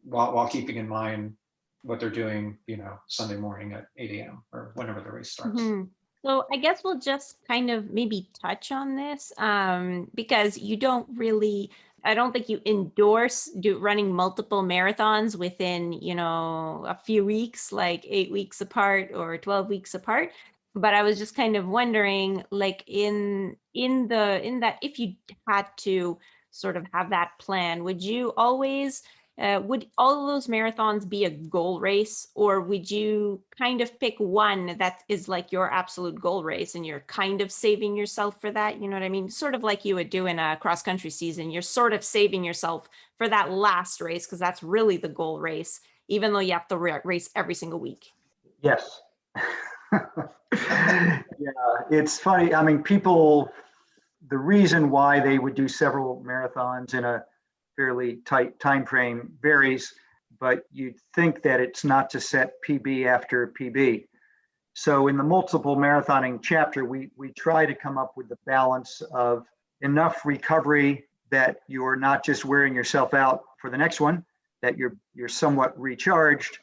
while keeping in mind what they're doing, Sunday morning at 8 a.m. or whenever the race starts. Mm-hmm. So I guess we'll just kind of maybe touch on this because you don't really, I don't think you endorse running multiple marathons within, a few weeks, like 8 weeks apart or 12 weeks apart. But I was just kind of wondering, like in that, if you had to sort of have that plan, would you always would all of those marathons be a goal race, or would you kind of pick one that is like your absolute goal race and you're kind of saving yourself for that? You know what I mean? Sort of like you would do in a cross country season. You're sort of saving yourself for that last race because that's really the goal race, even though you have to race every single week. Yes. Yeah, it's funny. I mean, people, the reason why they would do several marathons in a fairly tight time frame varies, but you'd think that it's not to set PB after PB. So in the multiple marathoning chapter, we try to come up with the balance of enough recovery that you're not just wearing yourself out for the next one, that you're somewhat recharged,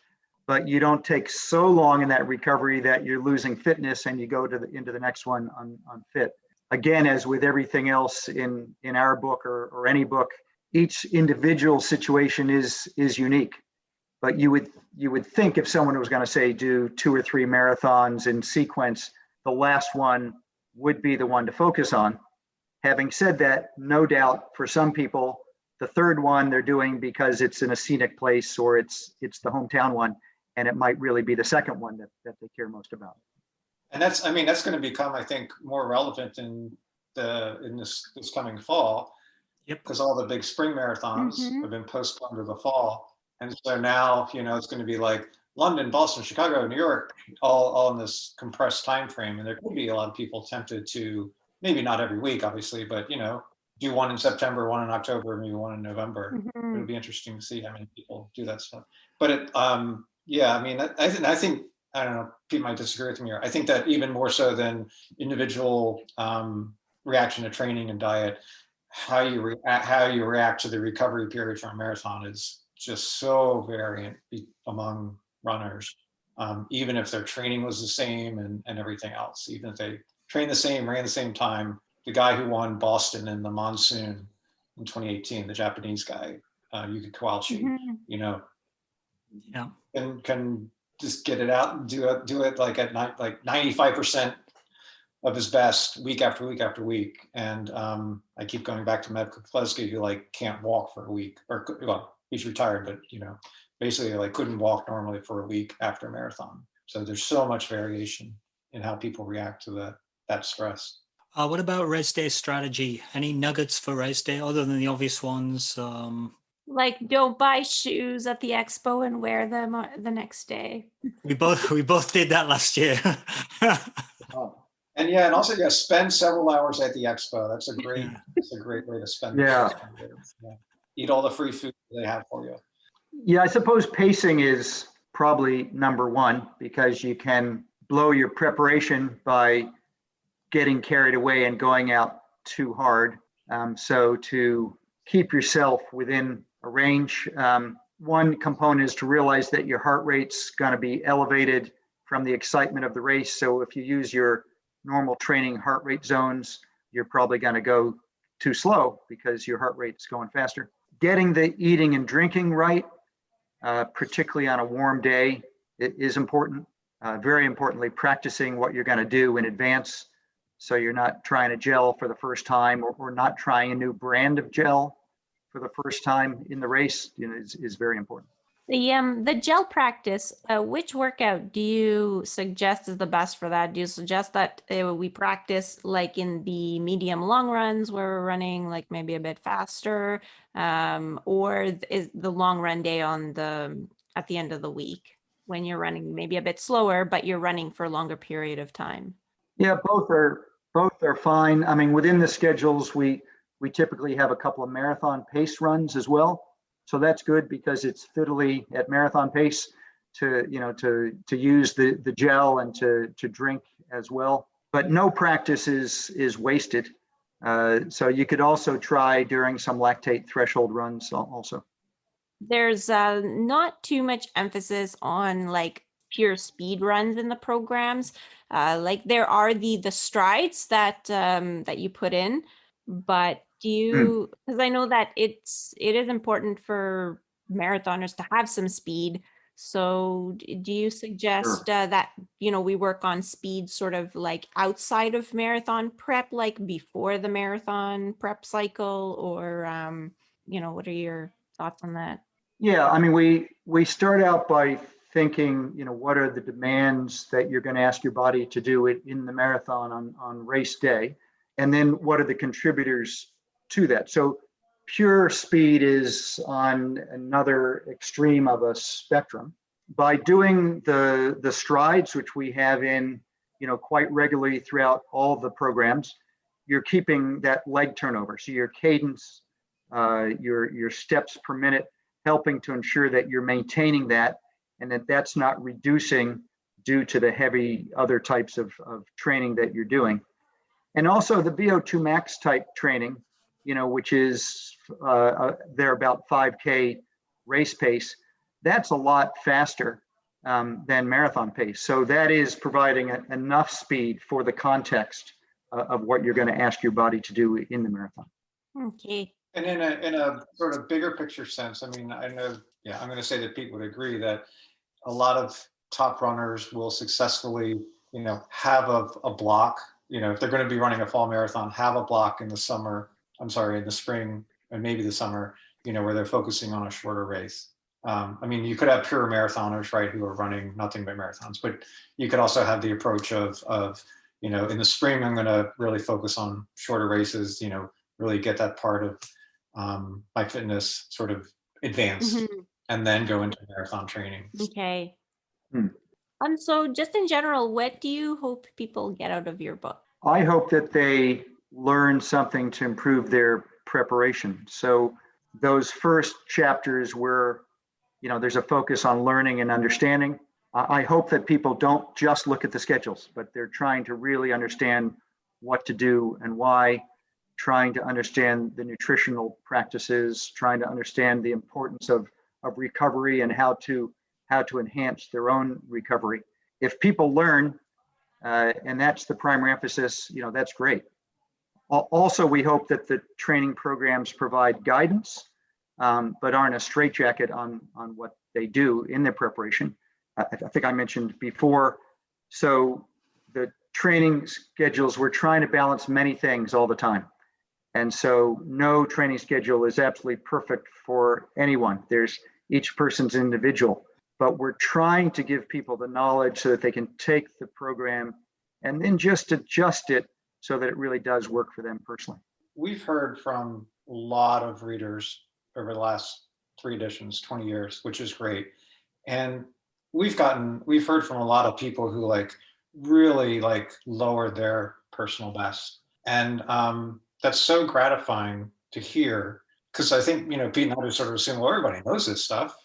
but you don't take so long in that recovery that you're losing fitness and you go into the next one unfit. Again, as with everything else in our book or any book, each individual situation is unique. But you would think if someone was going to say do 2 or 3 marathons in sequence, the last one would be the one to focus on. Having said that, no doubt for some people, the third one they're doing because it's in a scenic place or it's the hometown one, and it might really be the second one that they care most about. And that's going to become, I think, more relevant in this coming fall. Yep. Because all the big spring marathons have been postponed to the fall. And so now, it's going to be like London, Boston, Chicago, New York, all in this compressed time frame. And there could be a lot of people tempted to, maybe not every week, obviously, but, do one in September, one in October, maybe one in November. It'll be interesting to see how many people do that stuff. But I think, I don't know, people might disagree with me here. I think that even more so than individual reaction to training and diet, how you react to the recovery period from a marathon is just so variant among runners. Even if their training was the same and everything else, even if they trained the same, ran the same time, the guy who won Boston in the monsoon in 2018, the Japanese guy, Yuki Kawauchi, can just get it out and do it like at night, like 95% of his best week after week after week. And I keep going back to Meb Keflezighi, who can't walk for a week, or well, he's retired, but basically couldn't walk normally for a week after a marathon. So there's so much variation in how people react to that stress. What about race day strategy? Any nuggets for race day other than the obvious ones? Like, don't buy shoes at the expo and wear them the next day. We both did that last year. And also spend several hours at the expo. That's a great way to spend. Yeah. Eat all the free food they have for you. Yeah, I suppose pacing is probably number one, because you can blow your preparation by getting carried away and going out too hard. So to keep yourself within a range, one component is to realize that your heart rate's going to be elevated from the excitement of the race. So if you use your normal training heart rate zones, you're probably going to go too slow because your heart rate's going faster. Getting the eating and drinking right, particularly on a warm day, is important. Very importantly, practicing what you're going to do in advance, so you're not trying a gel for the first time, or not trying a new brand of gel for the first time in the race, is very important. The gel practice, which workout do you suggest is the best for that? Do you suggest that we practice like in the medium long runs where we're running like maybe a bit faster, or is the long run day on the at the end of the week when you're running maybe a bit slower, but you're running for a longer period of time? Yeah, both are fine. I mean, within the schedules, we typically have a couple of marathon pace runs as well. So that's good because it's fiddly at marathon pace to, to use the gel and to drink as well. But no practice is wasted. So you could also try during some lactate threshold runs also. There's not too much emphasis on like pure speed runs in the programs. Like there are the strides that that you put in, but do you, because I know that it is important for marathoners to have some speed. So do you suggest that we work on speed sort of like outside of marathon prep, like before the marathon prep cycle, or what are your thoughts on that? Yeah, I mean, we start out by thinking, what are the demands that you're going to ask your body to do it in the marathon on race day, and then what are the contributors to that? So pure speed is on another extreme of a spectrum. By doing the strides, which we have in, quite regularly throughout all the programs, you're keeping that leg turnover. So your cadence, your steps per minute, helping to ensure that you're maintaining that and that that's not reducing due to the heavy other types of training that you're doing. And also the VO2 max type training, which is they're about 5K race pace. That's a lot faster than marathon pace. So that is providing enough speed for the context of what you're going to ask your body to do in the marathon. Okay. And in a sort of bigger picture sense, I mean, I know, yeah, I'm going to say that Pete would agree that a lot of top runners will successfully, have a block, if they're going to be running a fall marathon, have a block in the spring and maybe the summer, where they're focusing on a shorter race. I mean, you could have pure marathoners, right, who are running nothing but marathons, but you could also have the approach of in the spring, I'm going to really focus on shorter races, really get that part of my fitness sort of advanced, and then go into marathon training. Okay. So just in general, what do you hope people get out of your book? I hope that they learn something to improve their preparation. So those first chapters where, there's a focus on learning and understanding. I hope that people don't just look at the schedules, but they're trying to really understand what to do and why, trying to understand the nutritional practices, trying to understand the importance of recovery and how to enhance their own recovery. If people learn, and that's the primary emphasis, that's great. Also, we hope that the training programs provide guidance, but aren't a straitjacket on what they do in their preparation. I think I mentioned before, so the training schedules, we're trying to balance many things all the time. And so no training schedule is absolutely perfect for anyone. There's each person's individual, but we're trying to give people the knowledge so that they can take the program and then just adjust it so that it really does work for them personally. We've heard from a lot of readers over the last 3 editions, 20 years, which is great. And we've heard from a lot of people who really lowered their personal best. And that's so gratifying to hear, because I think, Pete and I just sort of assume, well, everybody knows this stuff,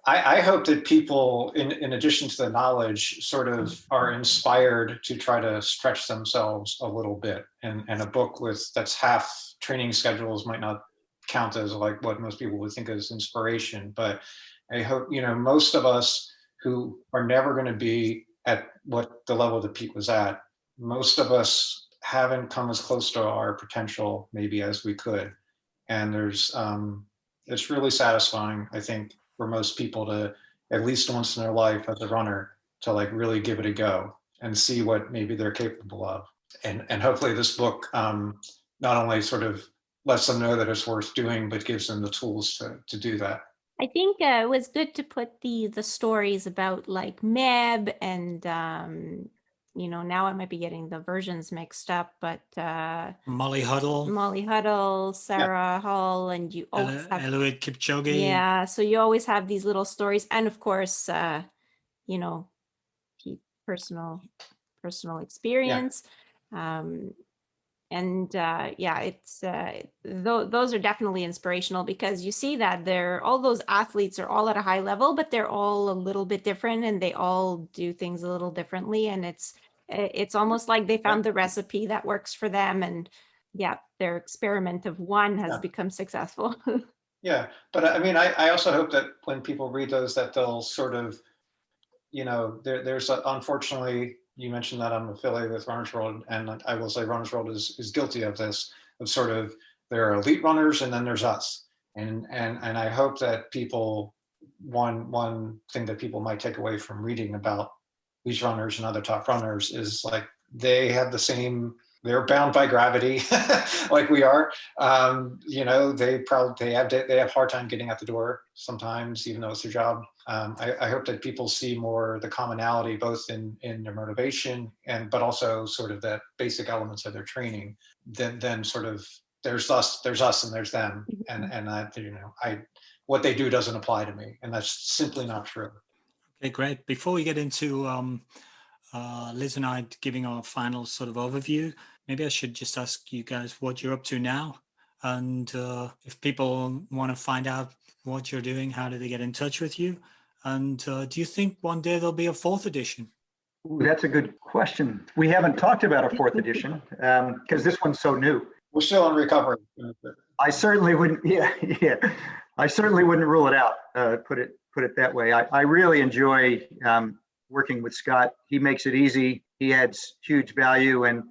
I hope that people, in addition to the knowledge, sort of are inspired to try to stretch themselves a little bit. And a book that's half training schedules might not count as like what most people would think as inspiration. But I hope, most of us who are never going to be at what the level that Pete was at, most of us haven't come as close to our potential maybe as we could. And it's really satisfying, I think, for most people to, at least once in their life as a runner, to really give it a go and see what maybe they're capable of. And hopefully this book not only sort of, lets them know that it's worth doing, but gives them the tools to do that. I think it was good to put the stories about like Meb and now I might be getting the versions mixed up, but Molly Huddle, Sarah Hall, and you always have Eliud Kipchoge. Yeah, so you always have these little stories, and of course, personal experience. It's those are definitely inspirational, because you see that all those athletes are all at a high level, but they're all a little bit different, and they all do things a little differently, and it's almost like they found the recipe that works for them, and their experiment of one has become successful. Yeah, but I mean, I also hope that when people read those, that they'll sort of, there's unfortunately, you mentioned that I'm affiliated with Runner's World, and I will say Runner's World is guilty of this, of sort of, there are elite runners and then there's us. And I hope that people, one thing that people might take away from reading about these runners and other top runners is like, they have the same, they're bound by gravity like we are. They have hard time getting out the door sometimes, even though it's their job. I hope that people see more the commonality, both in their motivation but also sort of the basic elements of their training. Then sort of there's us and there's them, and what they do doesn't apply to me, and that's simply not true. Okay, great. Before we get into Liz and I giving our final sort of overview, maybe I should just ask you guys what you're up to now. And if people want to find out what you're doing, how do they get in touch with you? And do you think one day there'll be a 4th edition? Ooh, that's a good question. We haven't talked about a 4th edition because this one's so new. We're still in recovery. I certainly wouldn't. I certainly wouldn't rule it out. Put it that way. I really enjoy working with Scott. He makes it easy. He adds huge value, and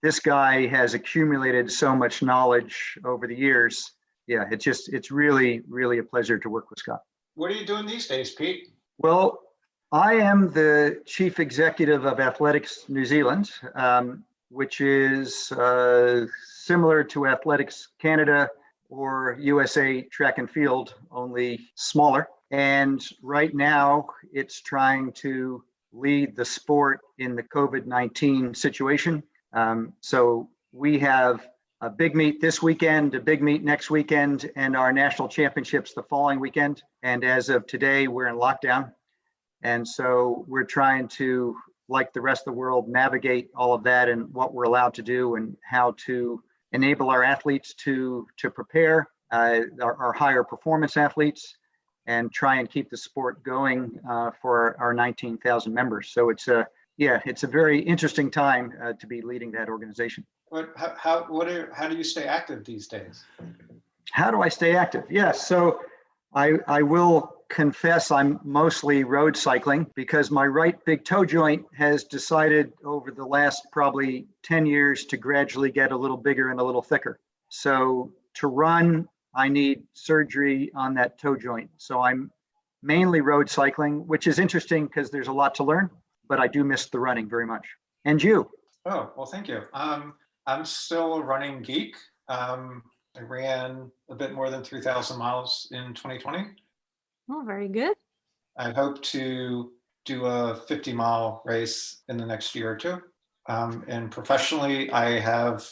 this guy has accumulated so much knowledge over the years. Yeah, it's really, really a pleasure to work with Scott. What are you doing these days, Pete? Well, I am the chief executive of Athletics New Zealand, which is similar to Athletics Canada or USA Track and Field, only smaller. And right now, it's trying to lead the sport in the COVID-19 situation. So we have a big meet this weekend, a big meet next weekend, and our national championships the following weekend. And as of today, we're in lockdown. And so we're trying to, like the rest of the world, navigate all of that and what we're allowed to do and how to enable our athletes to prepare, our higher performance athletes, and try and keep the sport going for our 19,000 members. So it's a very interesting time to be leading that organization. How do you stay active these days? How do I stay active? Yes, so I will confess I'm mostly road cycling because my right big toe joint has decided over the last probably 10 years to gradually get a little bigger and a little thicker. So to run, I need surgery on that toe joint. So I'm mainly road cycling, which is interesting because there's a lot to learn, but I do miss the running very much. And you? Oh, well, thank you. I'm still a running geek. I ran a bit more than 3,000 miles in 2020. Oh, very good. I hope to do a 50-mile race in the next year or two. And professionally, I have,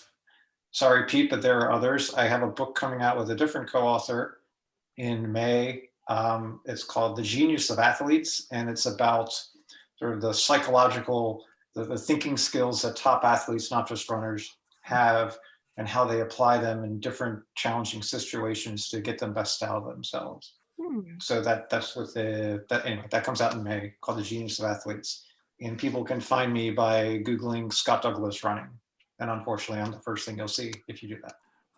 sorry, Pete, but there are others. I have a book coming out with a different co-author in May. It's called The Genius of Athletes, and it's about sort of the psychological, the thinking skills that top athletes, not just runners, have, and how they apply them in different challenging situations to get them best out of themselves. So that's what that comes out in May, called The Genius of Athletes. And people can find me by Googling Scott Douglas running. And unfortunately, I'm the first thing you'll see if you do that.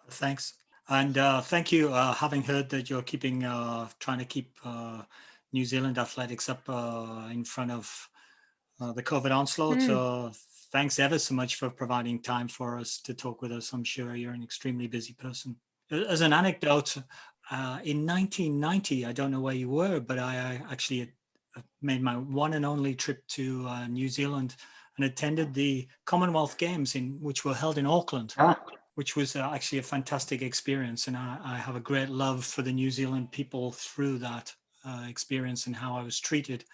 Thanks. And thank you, having heard that you're trying to keep New Zealand athletics up in front of the COVID onslaught. Thanks ever so much for providing time for us to talk with us. I'm sure you're an extremely busy person. As an anecdote, in 1990, I don't know where you were, but I actually made my one and only trip to New Zealand and attended the Commonwealth Games which were held in Auckland. which was actually a fantastic experience. And I have a great love for the New Zealand people through that experience and how I was treated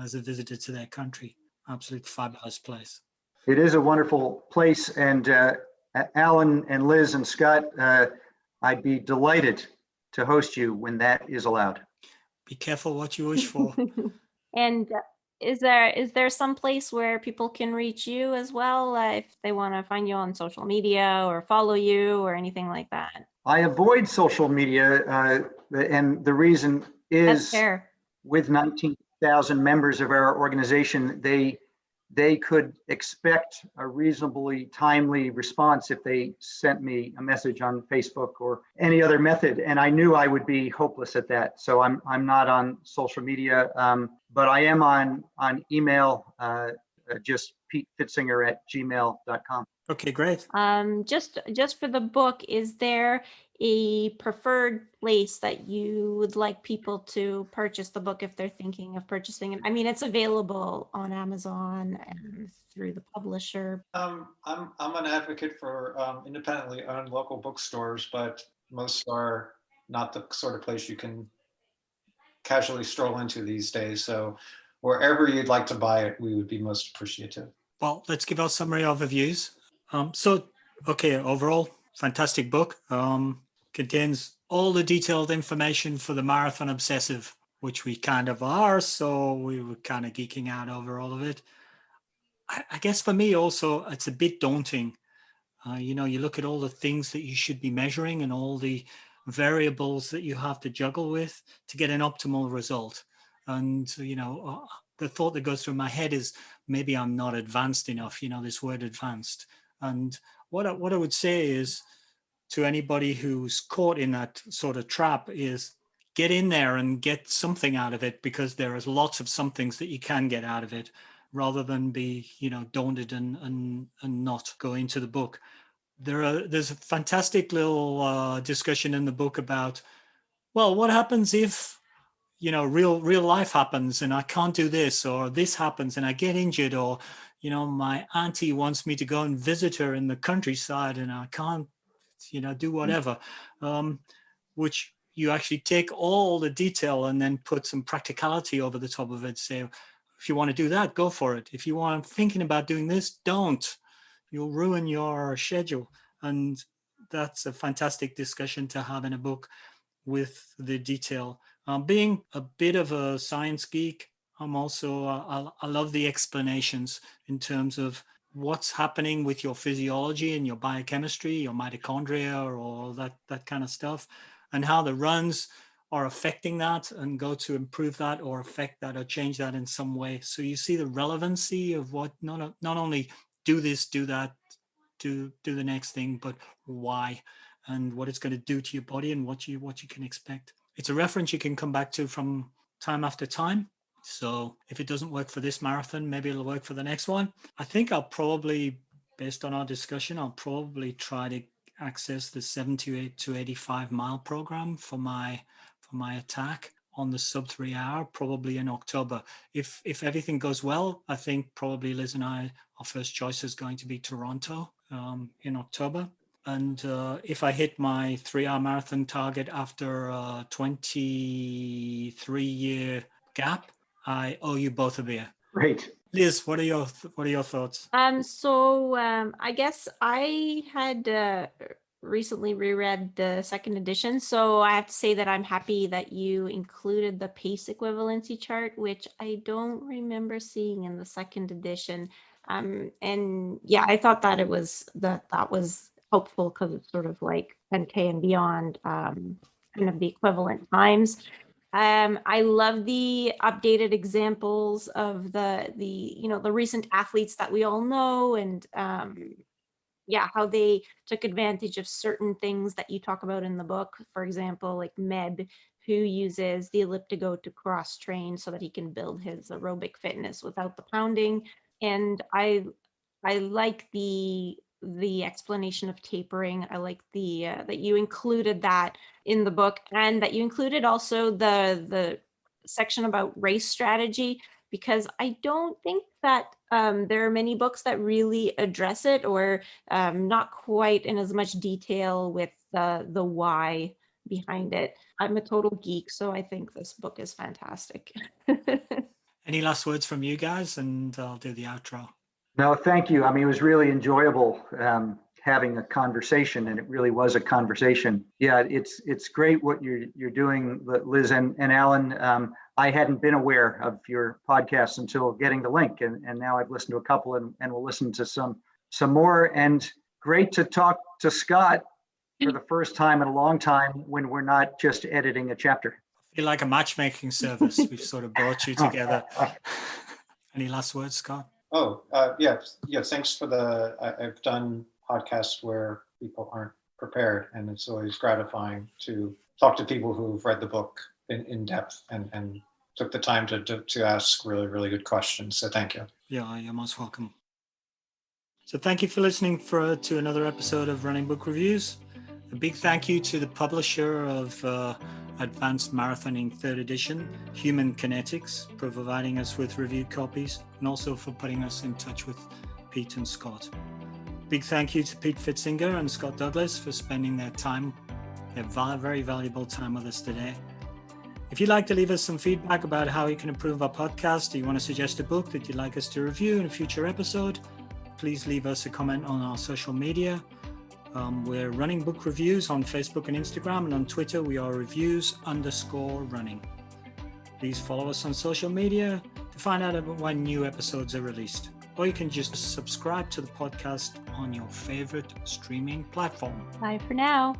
as a visitor to their country. Absolute fabulous place. It is a wonderful place. And Alan and Liz and Scott, I'd be delighted to host you when that is allowed. Be careful what you wish for. And is there some place where people can reach you as well if they want to find you on social media or follow you or anything like that? I avoid social media, and the reason That's is fair. with 19,000 members of our organization, they could expect a reasonably timely response if they sent me a message on Facebook or any other method. And I knew I would be hopeless at that. So I'm not on social media, but I am on email, just Pfitzinger@gmail.com. Okay, great. Just for the book, is there a preferred place that you would like people to purchase the book if they're thinking of purchasing it? I mean, it's available on Amazon and through the publisher. I'm an advocate for independently owned local bookstores, but most are not the sort of place you can casually stroll into these days. So wherever you'd like to buy it, we would be most appreciative. Well, let's give our summary overviews. Okay, overall, fantastic book. Contains all the detailed information for the marathon obsessive, which we kind of are. So we were kind of geeking out over all of it. I guess for me also, it's a bit daunting. You look at all the things that you should be measuring and all the variables that you have to juggle with to get an optimal result. And, the thought that goes through my head is maybe I'm not advanced enough, this word advanced. And what I would say is to anybody who's caught in that sort of trap is get in there and get something out of it, because there is lots of somethings that you can get out of it, rather than be, daunted and not go into the book. There's a fantastic little discussion in the book about, well, what happens if, real life happens and I can't do this, or this happens and I get injured, or, my auntie wants me to go and visit her in the countryside and I can't, do whatever, which you actually take all the detail and then put some practicality over the top of it. Say, if you want to do that, go for it. If you want thinking about doing this, don't. You'll ruin your schedule. And that's a fantastic discussion to have in a book with the detail. Being a bit of a science geek, I'm also, I love the explanations in terms of what's happening with your physiology and your biochemistry, your mitochondria, or all that kind of stuff, and how the runs are affecting that and go to improve that or affect that or change that in some way. So you see the relevancy of what not only do this, do that, do the next thing, but why and what it's going to do to your body and what you can expect. It's a reference you can come back to from time after time. So if it doesn't work for this marathon, maybe it'll work for the next one. I think I'll probably, based on our discussion, I'll probably try to access the 78 to 85 mile program for my attack on the sub 3 hour, probably in October. If everything goes well, I think probably Liz and I, our first choice is going to be Toronto in October. And if I hit my 3 hour marathon target after a 23-year gap, I owe you both a beer. Great. Liz, what are your thoughts? I guess I had recently reread the second edition, so I have to say that I'm happy that you included the pace equivalency chart, which I don't remember seeing in the second edition. And yeah, I thought that that was helpful because it's sort of like 10K and beyond, kind of the equivalent times. I love the updated examples of the recent athletes that we all know, and how they took advantage of certain things that you talk about in the book. For example, like Meb, who uses the elliptigo to cross train so that he can build his aerobic fitness without the pounding. And I like the explanation of tapering. I like the that you included that in the book, and that you included also the section about race strategy, because I don't think that There are many books that really address it, or not quite in as much detail with the why behind it. I'm a total geek, so I think this book is fantastic. Any last words from you guys, and I'll do the outro. No, thank you. I mean, it was really enjoyable having a conversation, and it really was a conversation. Yeah, it's great what you're doing, Liz and Alan. I hadn't been aware of your podcast until getting the link, and now I've listened to a couple, and will listen to some more. And great to talk to Scott for the first time in a long time when we're not just editing a chapter. I feel like a matchmaking service. We've sort of brought you together. Any last words, Scott? Oh, yeah. Thanks for I've done podcasts where people aren't prepared, and it's always gratifying to talk to people who've read the book in depth and took the time to ask really, really good questions. So thank you. Yeah, you're most welcome. So thank you for listening to another episode of Running Book Reviews. A big thank you to the publisher of Advanced Marathoning 3rd edition, Human Kinetics, for providing us with reviewed copies, and also for putting us in touch with Pete and Scott. Big thank you to Pete Pfitzinger and Scott Douglas for spending their very valuable time with us today. If you'd like to leave us some feedback about how you can improve our podcast, or you want to suggest a book that you'd like us to review in a future episode, please leave us a comment on our social media. We're Running Book Reviews on Facebook and Instagram, and on Twitter we are reviews_running. Please follow us on social media to find out about when new episodes are released. Or you can just subscribe to the podcast on your favorite streaming platform. Bye for now.